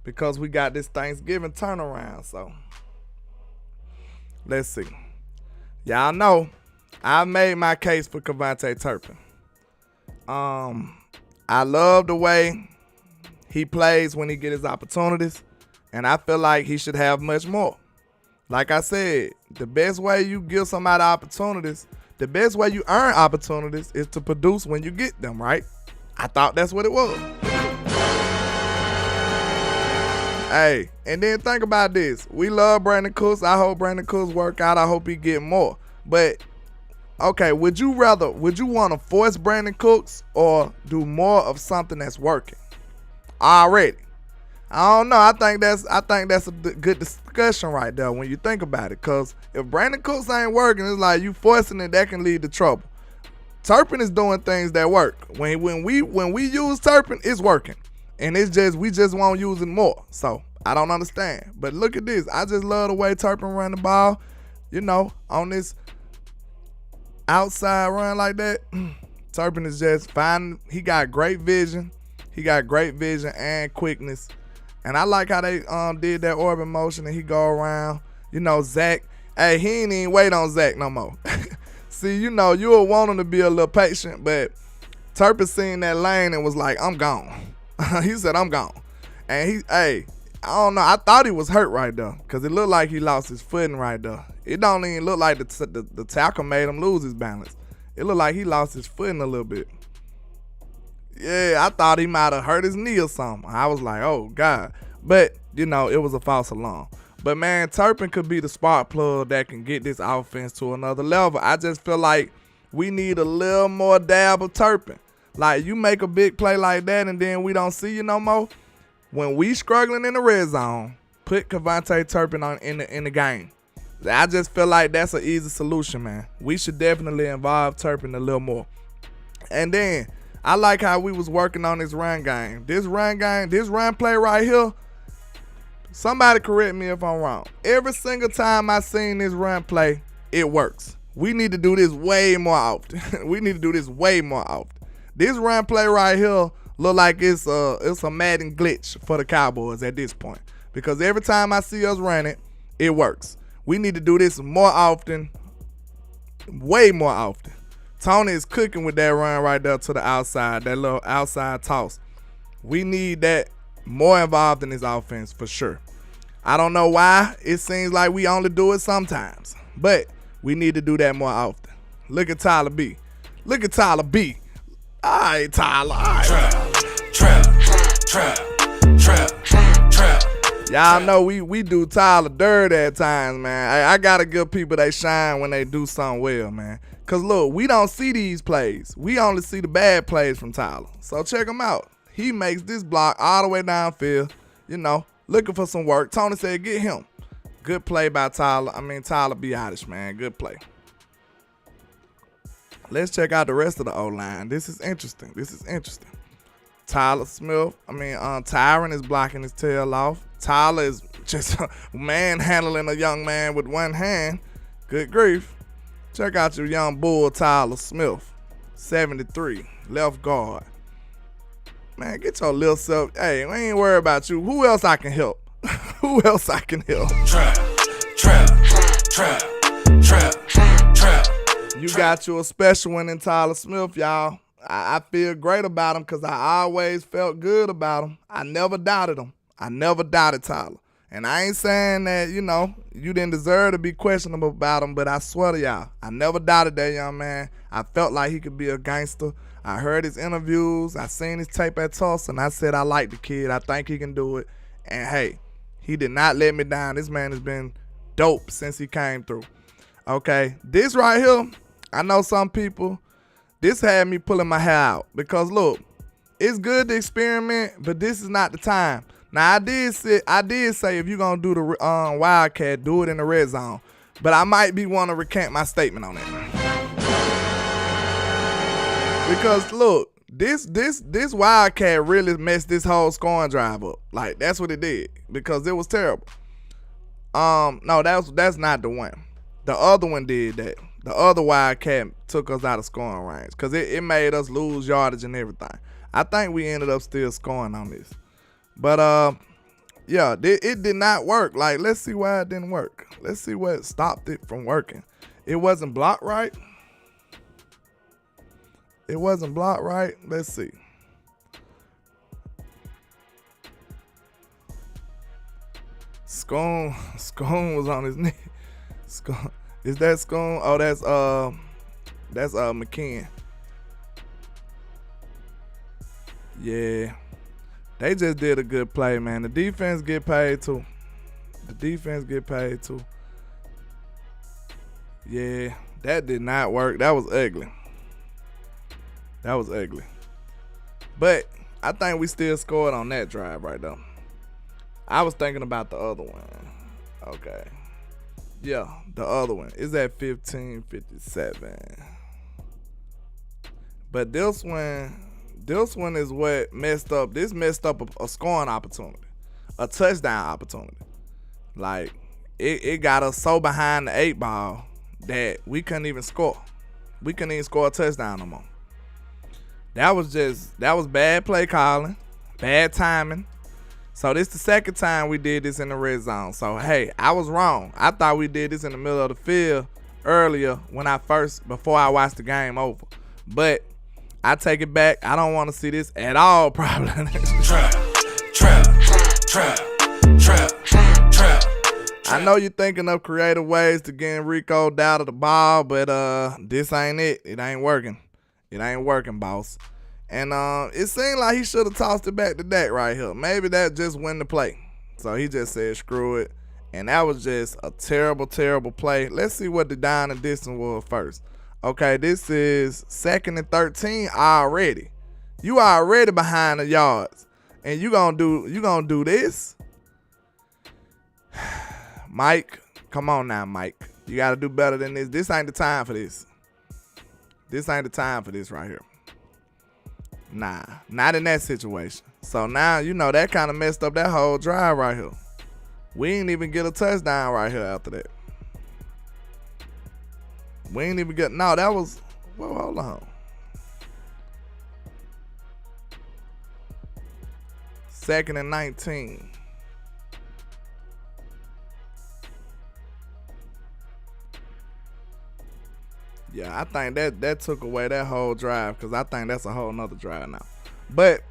because we got this Thanksgiving turnaround. So, let's see. Y'all know I made my case for Kevontae Turpin. I love the way he plays when he get his opportunities, and I feel like he should have much more. Like I said, the best way you give somebody opportunities, the best way you earn opportunities is to produce when you get them, right? I thought that's what it was. Hey, and then think about this. We love Brandon Cooks. I hope Brandon Cooks work out. I hope he get more. But, okay, would you want to force Brandon Cooks or do more of something that's working already? I don't know. I think that's a good discussion right there when you think about it. Because if Brandon Cooks ain't working, it's like you forcing it, that can lead to trouble. Turpin is doing things that work. When we use Turpin, it's working. And it's just we just won't use it more. So I don't understand. But look at this. I just love the way Turpin run the ball. You know, on this outside run like that. Turpin is just fine. He got great vision. He got great vision and quickness. And I like how they did that orbit motion and he go around. You know, Zach. Hey, he ain't even wait on Zach no more. See, you know, you would want him to be a little patient, but Turpin seen that lane and was like, I'm gone. He said, I'm gone. And I don't know. I thought he was hurt right there because it looked like he lost his footing right there. It don't even look like the tackle made him lose his balance. It looked like he lost his footing a little bit. Yeah, I thought he might have hurt his knee or something. I was like, oh, God. But, you know, it was a false alarm. But, man, Turpin could be the spark plug that can get this offense to another level. I just feel like we need a little more dab of Turpin. Like, you make a big play like that and then we don't see you no more. When we struggling in the red zone, put Kevontae Turpin on in the game. I just feel like that's an easy solution, man. We should definitely involve Turpin a little more. And then I like how we was working on this run game. This run play right here, somebody correct me if I'm wrong. Every single time I seen this run play, it works. We need to do this way more often. This run play right here look like it's a Madden glitch for the Cowboys at this point. Because every time I see us run it, it works. We need to do this more often, way more often. Tony is cooking with that run right there to the outside, that little outside toss. We need that more involved in this offense for sure. I don't know why. It seems like we only do it sometimes. But we need to do that more often. Look at Tyler B. All right, Tyler. All right. Trap. Y'all know we do Tyler dirty at times, man. I gotta give people they shine when they do something well, man. Cause look, we don't see these plays. We only see the bad plays from Tyler. So check him out. He makes this block all the way downfield, you know, looking for some work. Tony said, get him. Good play by Tyler. Tyler Biadish, man. Good play. Let's check out the rest of the O-line. This is interesting. Tyler Smith, Tyron is blocking his tail off. Tyler is just manhandling a young man with one hand. Good grief. Check out your young bull, Tyler Smith, 73, left guard. Man, get your little self. Hey, we ain't worried about you. Who else I can help? Trap. You got you a special one in Tyler Smith, y'all. I feel great about him because I always felt good about him. I never doubted him. I never doubted Tyler. And I ain't saying that, you know, you didn't deserve to be questionable about him, but I swear to y'all, I never doubted that young man. I felt like he could be a gangster. I heard his interviews. I seen his tape at Tulsa, and I said I like the kid. I think he can do it. And, hey, he did not let me down. This man has been dope since he came through. Okay, this right here, I know some people, this had me pulling my hair out because, look, it's good to experiment, but this is not the time. Now, I did say if you're going to do the Wildcat, do it in the red zone. But I might be want to recant my statement on that. Because, look, this Wildcat really messed this whole scoring drive up. Like, that's what it did. Because it was terrible. No, that's not the one. The other one did that. The other Wildcat took us out of scoring range. Because it made us lose yardage and everything. I think we ended up still scoring on this. But, yeah, it did not work. Like, let's see why it didn't work. Let's see what stopped it from working. It wasn't blocked right. Let's see. Schoon was on his knee. Schoon. Is that Schoon? Oh, that's McKeon. Yeah. They just did a good play, man. The defense get paid too. Yeah, that did not work. That was ugly. But I think we still scored on that drive right there. I was thinking about the other one. Okay. Yeah, the other one is at 15:57. But this one is what messed up. This messed up a scoring opportunity, a touchdown opportunity. Like it got us so behind the 8 ball that we couldn't even score. We couldn't even score a touchdown no more. That was bad play calling, bad timing. So this the second time we did this in the red zone. So hey, I was wrong. I thought we did this in the middle of the field earlier before I watched the game over. But I take it back. I don't want to see this at all, probably. Trap. I know you're thinking of creative ways to get Rico out of the ball, but this ain't it. It ain't working. It ain't working, boss. And it seemed like he should have tossed it back to Dak right here. Maybe that just win the play. So he just said, screw it. And that was just a terrible, terrible play. Let's see what the down and distance was first. Okay, this is 2nd and 13 already. You already behind the yards. And you gonna do this? Mike, come on now, Mike. You gotta do better than this. This ain't the time for this. This ain't the time for this right here. Nah, not in that situation. So now, that kind of messed up that whole drive right here. We ain't even get a touchdown right here after that. We ain't even get, no, that was, well, hold on. 2nd and 19. Yeah, I think that took away that whole drive because I think that's a whole nother drive now. But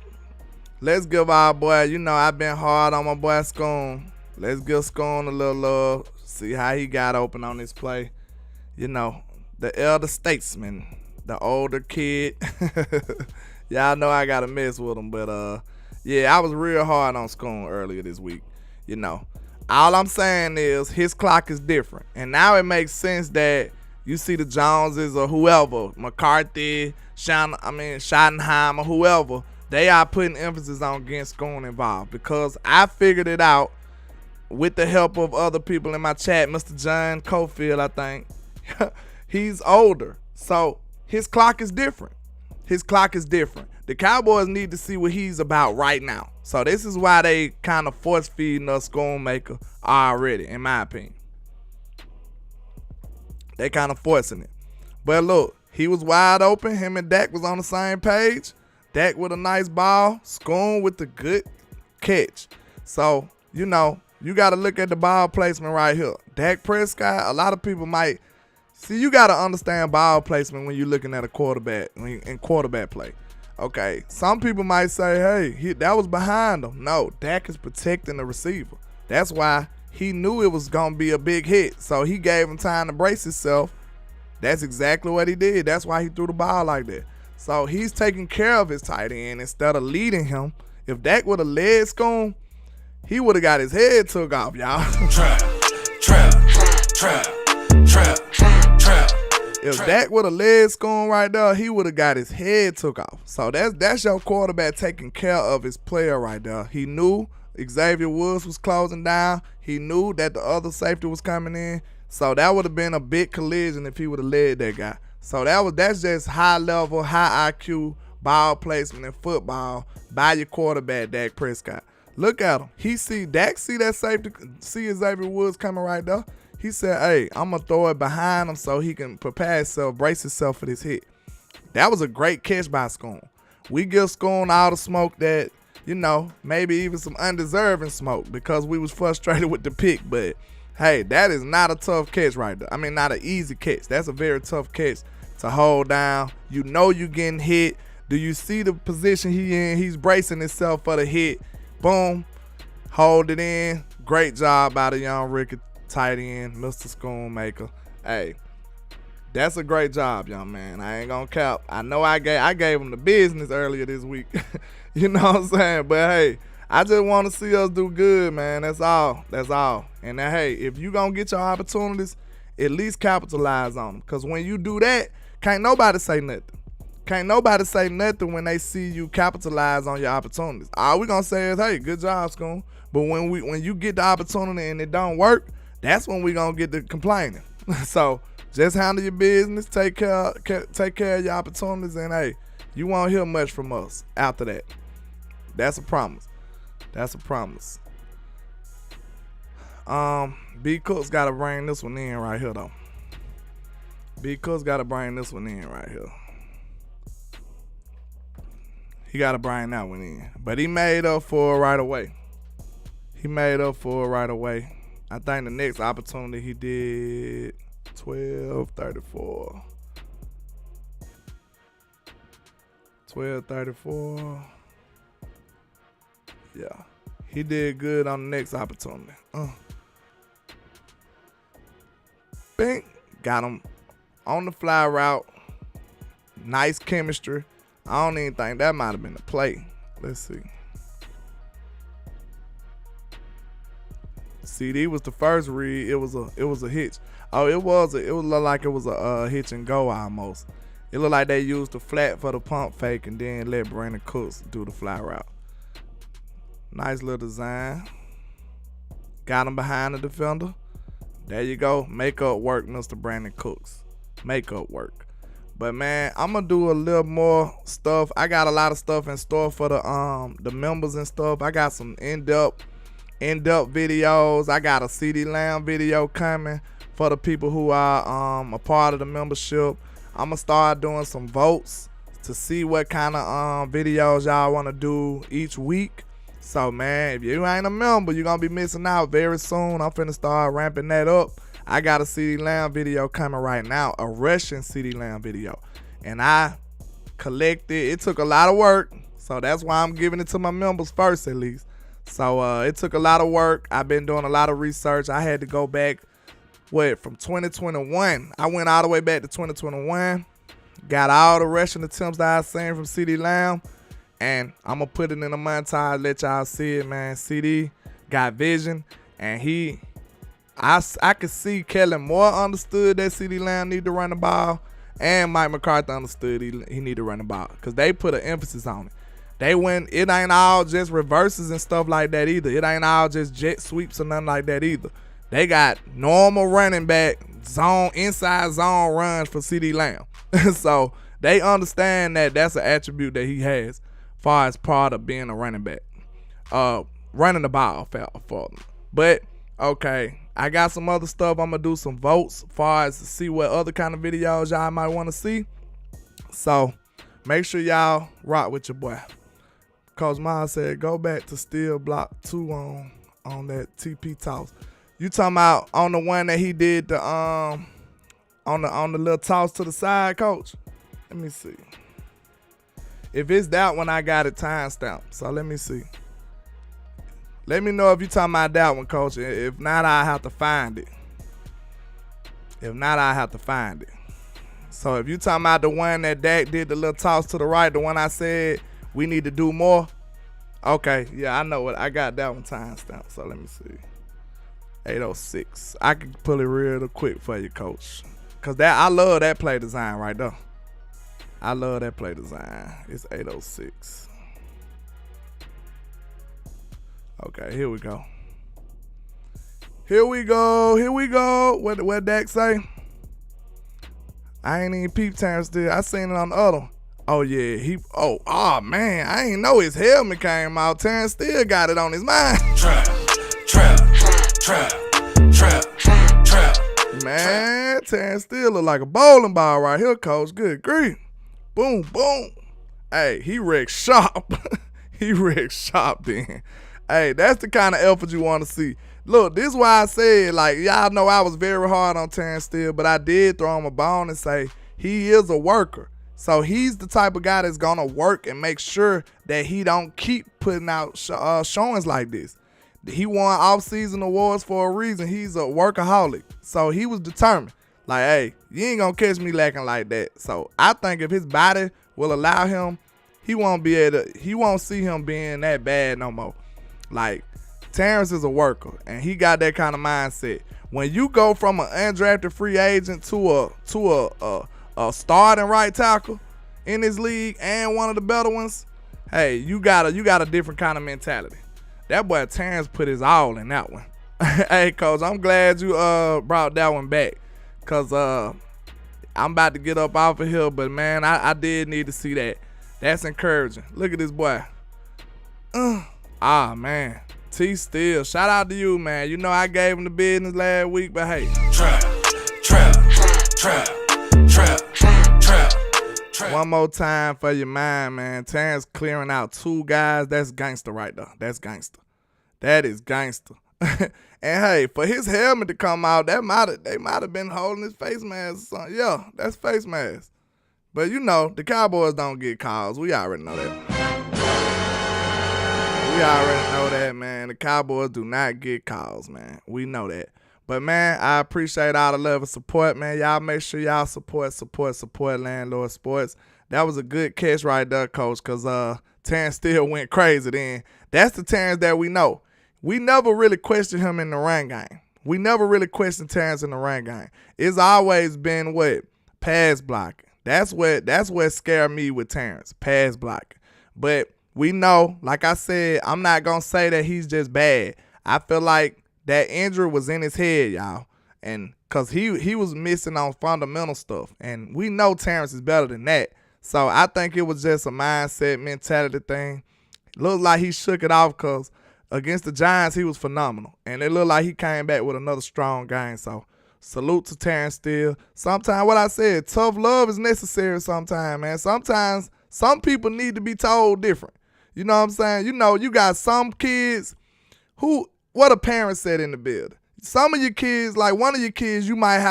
let's give our boy, I've been hard on my boy Schoon. Let's give Schoon a little love. See how he got open on this play. The elder statesman, the older kid. Y'all know I got to mess with him. But, yeah, I was real hard on Schoon earlier this week. All I'm saying is his clock is different. And now it makes sense that you see the Joneses or whoever, McCarthy, Schottenheim or whoever, they are putting emphasis on getting Schoon involved because I figured it out with the help of other people in my chat. Mr. John Cofield, I think. He's older, so his clock is different. The Cowboys need to see what he's about right now. So this is why they kind of force feeding us Schoonmaker already, in my opinion. They kind of forcing it. But look, he was wide open. Him and Dak was on the same page. Dak with a nice ball. Schoon with the good catch. So, you got to look at the ball placement right here. Dak Prescott, a lot of people might see, you got to understand ball placement when you're looking at a quarterback, in quarterback play. Okay, some people might say, hey, that was behind him. No, Dak is protecting the receiver. That's why he knew it was going to be a big hit, so he gave him time to brace himself. That's exactly what he did. That's why he threw the ball like that. So he's taking care of his tight end instead of leading him. If Dak would have led Schoon, he would have got his head took off, y'all. Trap. If Dak would have led Schoon right there, he would have got his head took off. So that's your quarterback taking care of his player right there. He knew Xavier Woods was closing down. He knew that the other safety was coming in. So that would have been a big collision if he would have led that guy. So that's just high level, high IQ ball placement in football by your quarterback, Dak Prescott. Look at him. Dak see that safety, see Xavier Woods coming right there. He said, hey, I'm going to throw it behind him so he can prepare himself, brace himself for this hit. That was a great catch by Schoon. We give Schoon all the smoke that, maybe even some undeserving smoke because we was frustrated with the pick. But, hey, that is not a tough catch right there. I mean, not an easy catch. That's a very tough catch to hold down. You getting hit. Do you see the position he in? He's bracing himself for the hit. Boom. Hold it in. Great job by the young rookie tight end, Mr. Schoonmaker. Hey, that's a great job, young man. I ain't gonna cap. I know I gave him the business earlier this week. You know what I'm saying? But hey, I just want to see us do good, man. That's all. That's all. And then, hey, if you gonna get your opportunities, at least capitalize on them. Because when you do that, can't nobody say nothing. Can't nobody say nothing when they see you capitalize on your opportunities. All we gonna say is, hey, good job, Schoon. But when you get the opportunity and it don't work, that's when we gonna get to complaining. So just handle your business, take care of your opportunities, and hey, you won't hear much from us after that. That's a promise. That's a promise. B Cook's gotta bring this one in right here though. B Cook's gotta bring this one in right here. He gotta bring that one in. But he made up for it right away. He made up for it right away. I think the next opportunity he did 12:34. 12:34. Yeah. He did good on the next opportunity. Bink. Got him on the fly route. Nice chemistry. I don't even think that might have been a play. Let's see. CD was the first read. It was a hitch. Oh, it looked like it was a hitch and go almost. It looked like they used the flat for the pump fake and then let Brandon Cooks do the fly route. Nice little design. Got him behind the defender. There you go. Make up work, Mr. Brandon Cooks. Make up work. But man, I'm gonna do a little more stuff. I got a lot of stuff in store for the members and stuff. I got some in-depth videos. I got a CD Lamb video coming for the people who are a part of the membership. I'm gonna start doing some votes to see what kind of videos y'all want to do each week. So man, if you ain't a member, you're gonna be missing out very soon. I'm finna start ramping that up. I got a CD Lamb video coming right now, a Russian CD Lamb video. And I collected, it took a lot of work. So that's why I'm giving it to my members first at least. So it took a lot of work. I've been doing a lot of research. I had to go back, from 2021. I went all the way back to 2021. Got all the Russian attempts that I seen from CD Lamb. And I'm going to put it in a montage, let y'all see it, man. CD got vision. And I could see Kellen Moore understood that CD Lamb need to run the ball. And Mike McCarthy understood he need to run the ball. Because they put an emphasis on it. It ain't all just reverses and stuff like that either. It ain't all just jet sweeps or nothing like that either. They got normal running back, inside zone runs for CD Lamb. So they understand that that's an attribute that he has far as part of being a running back. Running the ball for them. But, okay, I got some other stuff. I'm going to do some votes far as to see what other kind of videos y'all might want to see. So make sure y'all rock with your boy. Coach Miles said, go back to still block 2 on that TP toss. You talking about on the one that he did the on the little toss to the side, Coach? Let me see. If it's that one, I got it timestamped. So let me see. Let me know if you talking about that one, Coach. If not, I have to find it. So if you talking about the one that Dak did the little toss to the right, the one I said we need to do more. Okay, yeah, I know it. I got that one timestamped. So let me see. 806. I can pull it real quick for you, Coach. Cause I love that play design right there. I love that play design. It's 806. Okay, here we go. What Dak say? I ain't even peep time still. I seen it on the other one. Oh yeah, oh man, I ain't know his helmet came out. Terrence still got it on his mind. Trap. Man, Terrence still look like a bowling ball right here, Coach. Good grief. Boom, boom. Hey, he wrecked sharp. He wrecked sharp then. Hey, that's the kind of effort you want to see. Look, this is why I said, like, y'all know I was very hard on Terrence Steele, but I did throw him a bone and say he is a worker. So he's the type of guy that's going to work and make sure that he don't keep putting out showings like this. he won off-season awards for a reason. He's a workaholic. So he was determined. Like, hey, you ain't gonna catch me lacking like that. So I think if his body will allow him, he won't see him being that bad no more. Like, Terrence is a worker, and he got that kind of mindset. When you go from an undrafted free agent to a starting right tackle in this league and one of the better ones, hey, you got a different kind of mentality. That boy Terrence put his all in that one. Hey, Coach, I'm glad you brought that one back, because I'm about to get up off of here, but, man, I did need to see that. That's encouraging. Look at this boy. Man. T Still, shout out to you, man. You know I gave him the business last week, but hey. Trap. One more time for your mind, man. Terrence clearing out 2 guys. That's gangster right there. That's gangster. That is gangster. And hey, for his helmet to come out, they might have been holding his face mask or something. Yeah, that's face mask. But you know, the Cowboys don't get calls. We already know that. We already know that, man. The Cowboys do not get calls, man. We know that. But, man, I appreciate all the love and support, man. Y'all make sure y'all support Landlord Sports. That was a good catch right there, Coach, because Terrence still went crazy then. That's the Terrence that we know. We never really questioned him in the run game. We never really questioned Terrence in the run game. It's always been what? Pass blocking. That's what scared me with Terrence, pass blocking. But we know, like I said, I'm not going to say that he's just bad. I feel like that injury was in his head, y'all. And because he was missing on fundamental stuff. And we know Terrence is better than that. So I think it was just a mindset, mentality thing. Looked like he shook it off because against the Giants, he was phenomenal. And it looked like he came back with another strong game. So salute to Terrence Steele. Sometimes, what I said, tough love is necessary sometimes, man. Sometimes some people need to be told different. You know what I'm saying? You know, you got some kids who, what a parent said in the building. Some of your kids, like one of your kids, you might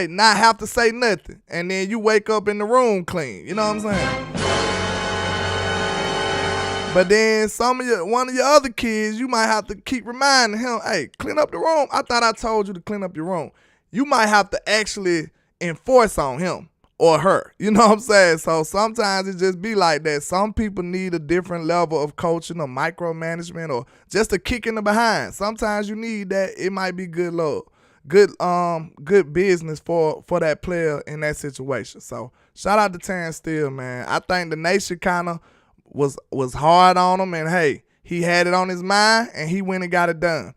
not have to say nothing. And then you wake up in the room clean. You know what I'm saying? But then one of your other kids, you might have to keep reminding him, hey, clean up the room. I thought I told you to clean up your room. You might have to actually enforce on him or her. You know what I'm saying? So sometimes it just be like that. Some people need a different level of coaching or micromanagement or just a kick in the behind. Sometimes you need that. It might be good love. Good business for that player in that situation. So shout out to Terrence Steele, man. I think the nation kind of was hard on him, and hey, he had it on his mind and he went and got it done.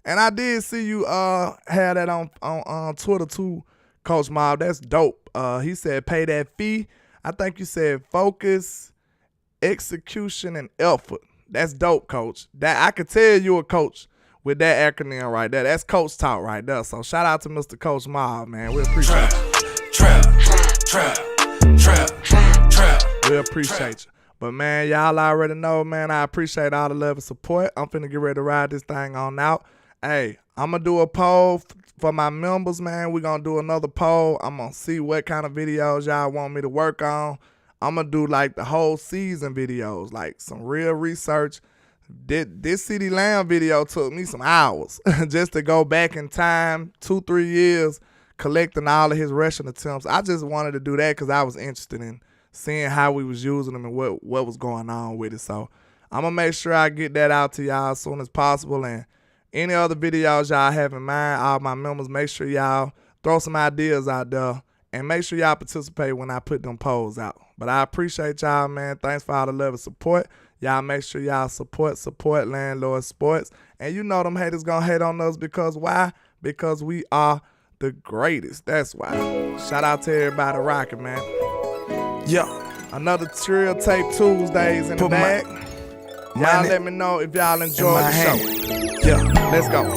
And I did see you have that on Twitter too, Coach Mob. That's dope. He said pay that fee. I think you said focus, execution, and effort. That's dope, Coach. That I could tell you a coach with that acronym right there. That's coach talk right there. So shout out to Mr. Coach Mob, man. We appreciate you. We appreciate you. But, man, y'all already know, man, I appreciate all the love and support. I'm finna get ready to ride this thing on out. Hey, I'm going to do a poll for my members, man. We're going to do another poll. I'm going to see what kind of videos y'all want me to work on. I'm going to do, like, the whole season videos, like some real research. This CeeDee Lamb video took me some hours just to go back in time, 2-3 years, collecting all of his rushing attempts. I just wanted to do that because I was interested in seeing how we was using them and what was going on with it. So I'm going to make sure I get that out to y'all as soon as possible. And any other videos y'all have in mind, all my members, make sure y'all throw some ideas out there and make sure y'all participate when I put them polls out. But I appreciate y'all, man. Thanks for all the love and support. Y'all make sure y'all support Landlord Sports. And you know them haters going to hate on us because why? Because we are the greatest. That's why. Shout out to everybody rocking, man. Yeah, another Trill Tape Tuesdays in the bag. Y'all let me know if y'all enjoy the show. Yeah, let's go.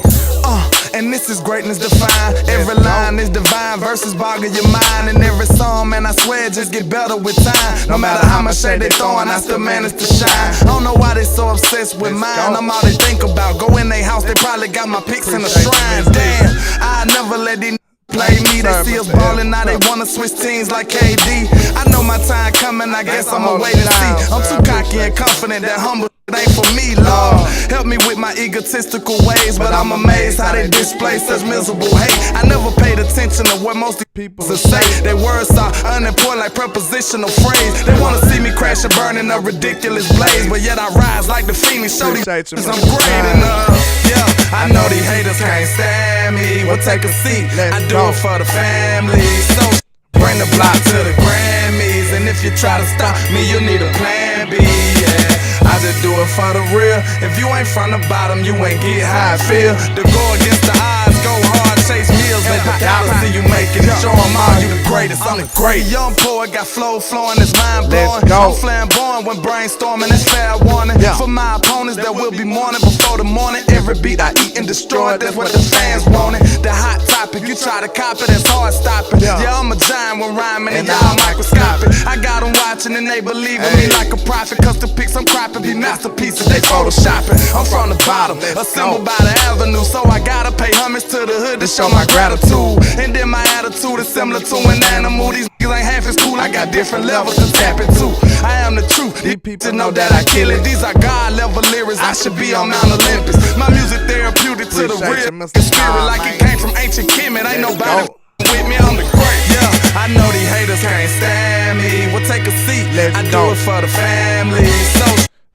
And this is greatness defined. Every line is divine, verses boggle your mind. And every song, man, I swear, just get better with time. No matter how much shade they throwing, I still manage to shine. I don't know why they so obsessed with mine. I'm all they think about. Go in they house, they probably got my pics in the shrine. Damn, I never let these play me, they see us ballin', now they wanna switch teams like KD. I know my time coming, I guess I'ma wait and see. I'm too cocky and confident that humble ain't for me, Lord. Help me with my ego. egotistical ways, but I'm amazed how they display such miserable hate. I never paid attention to what most people say. Their words are unimportant like prepositional phrase. They wanna see me crash and burn in a ridiculous blaze, but yet I rise like the phoenix. Show these I'm great enough. Yeah, I know these haters can't stand me. Well, take a seat. I do it for the family. So bring the block to the Grammys, and if you try to stop me, you need a plan B. Yeah, I just do it for the real. If you ain't from the bottom, you ain't get how I feel. To go against the odds, go hard, chase meals, let the dollars see you make it. Show 'em all you the greatest. I'm the great. Young poet got flow flowing, it's mind blowing. I'm flamboyant when brainstorming, it's fair warning. For my opponents that will be mourning before the morning. Every beat I eat and destroy, that's what the fans wanted. The hot topic, you try to copy, that's hard stopping. Yeah, I'm a giant when rhyming and y'all microscopic. I got them watching and they believe in me like a prophet. Custom pics I'm cropping, be masterpieces, they photoshopping. I'm from the bottom, assembled by the avenue, so I gotta pay homage to the hood to show my gratitude. And then my attitude is similar to an animal. These niggas ain't half as cool, I got different levels to tap into. I am the truth, these people know that I kill it. These are God level lyrics, I should be on Mount Olympus. My music therapeutic to the real spirit, like it came from ancient Kemet. Ain't nobody with me, I'm the great. Yeah, I know these haters can't stand me. Well, take a seat, I do it for the family. So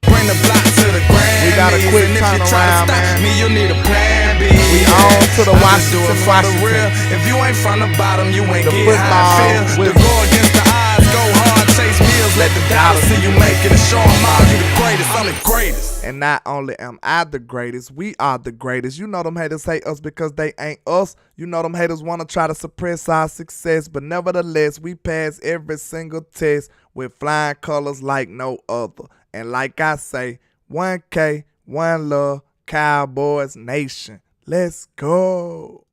bring the block to the Grammys. We got a quick and if you try to stop me, you need a plan B. We on to the Washington, Washington. If you ain't from the bottom, you ain't get how I feel. To go against the odds, go hard, chase meals, let the dollars see you make it, and show 'em all you the greatest. I'm the greatest. And not only am I the greatest, we are the greatest. You know them haters hate us because they ain't us. You know them haters want to try to suppress our success, but nevertheless, we pass every single test with flying colors like no other. And like I say, 1K, one love, Cowboys Nation. Let's go.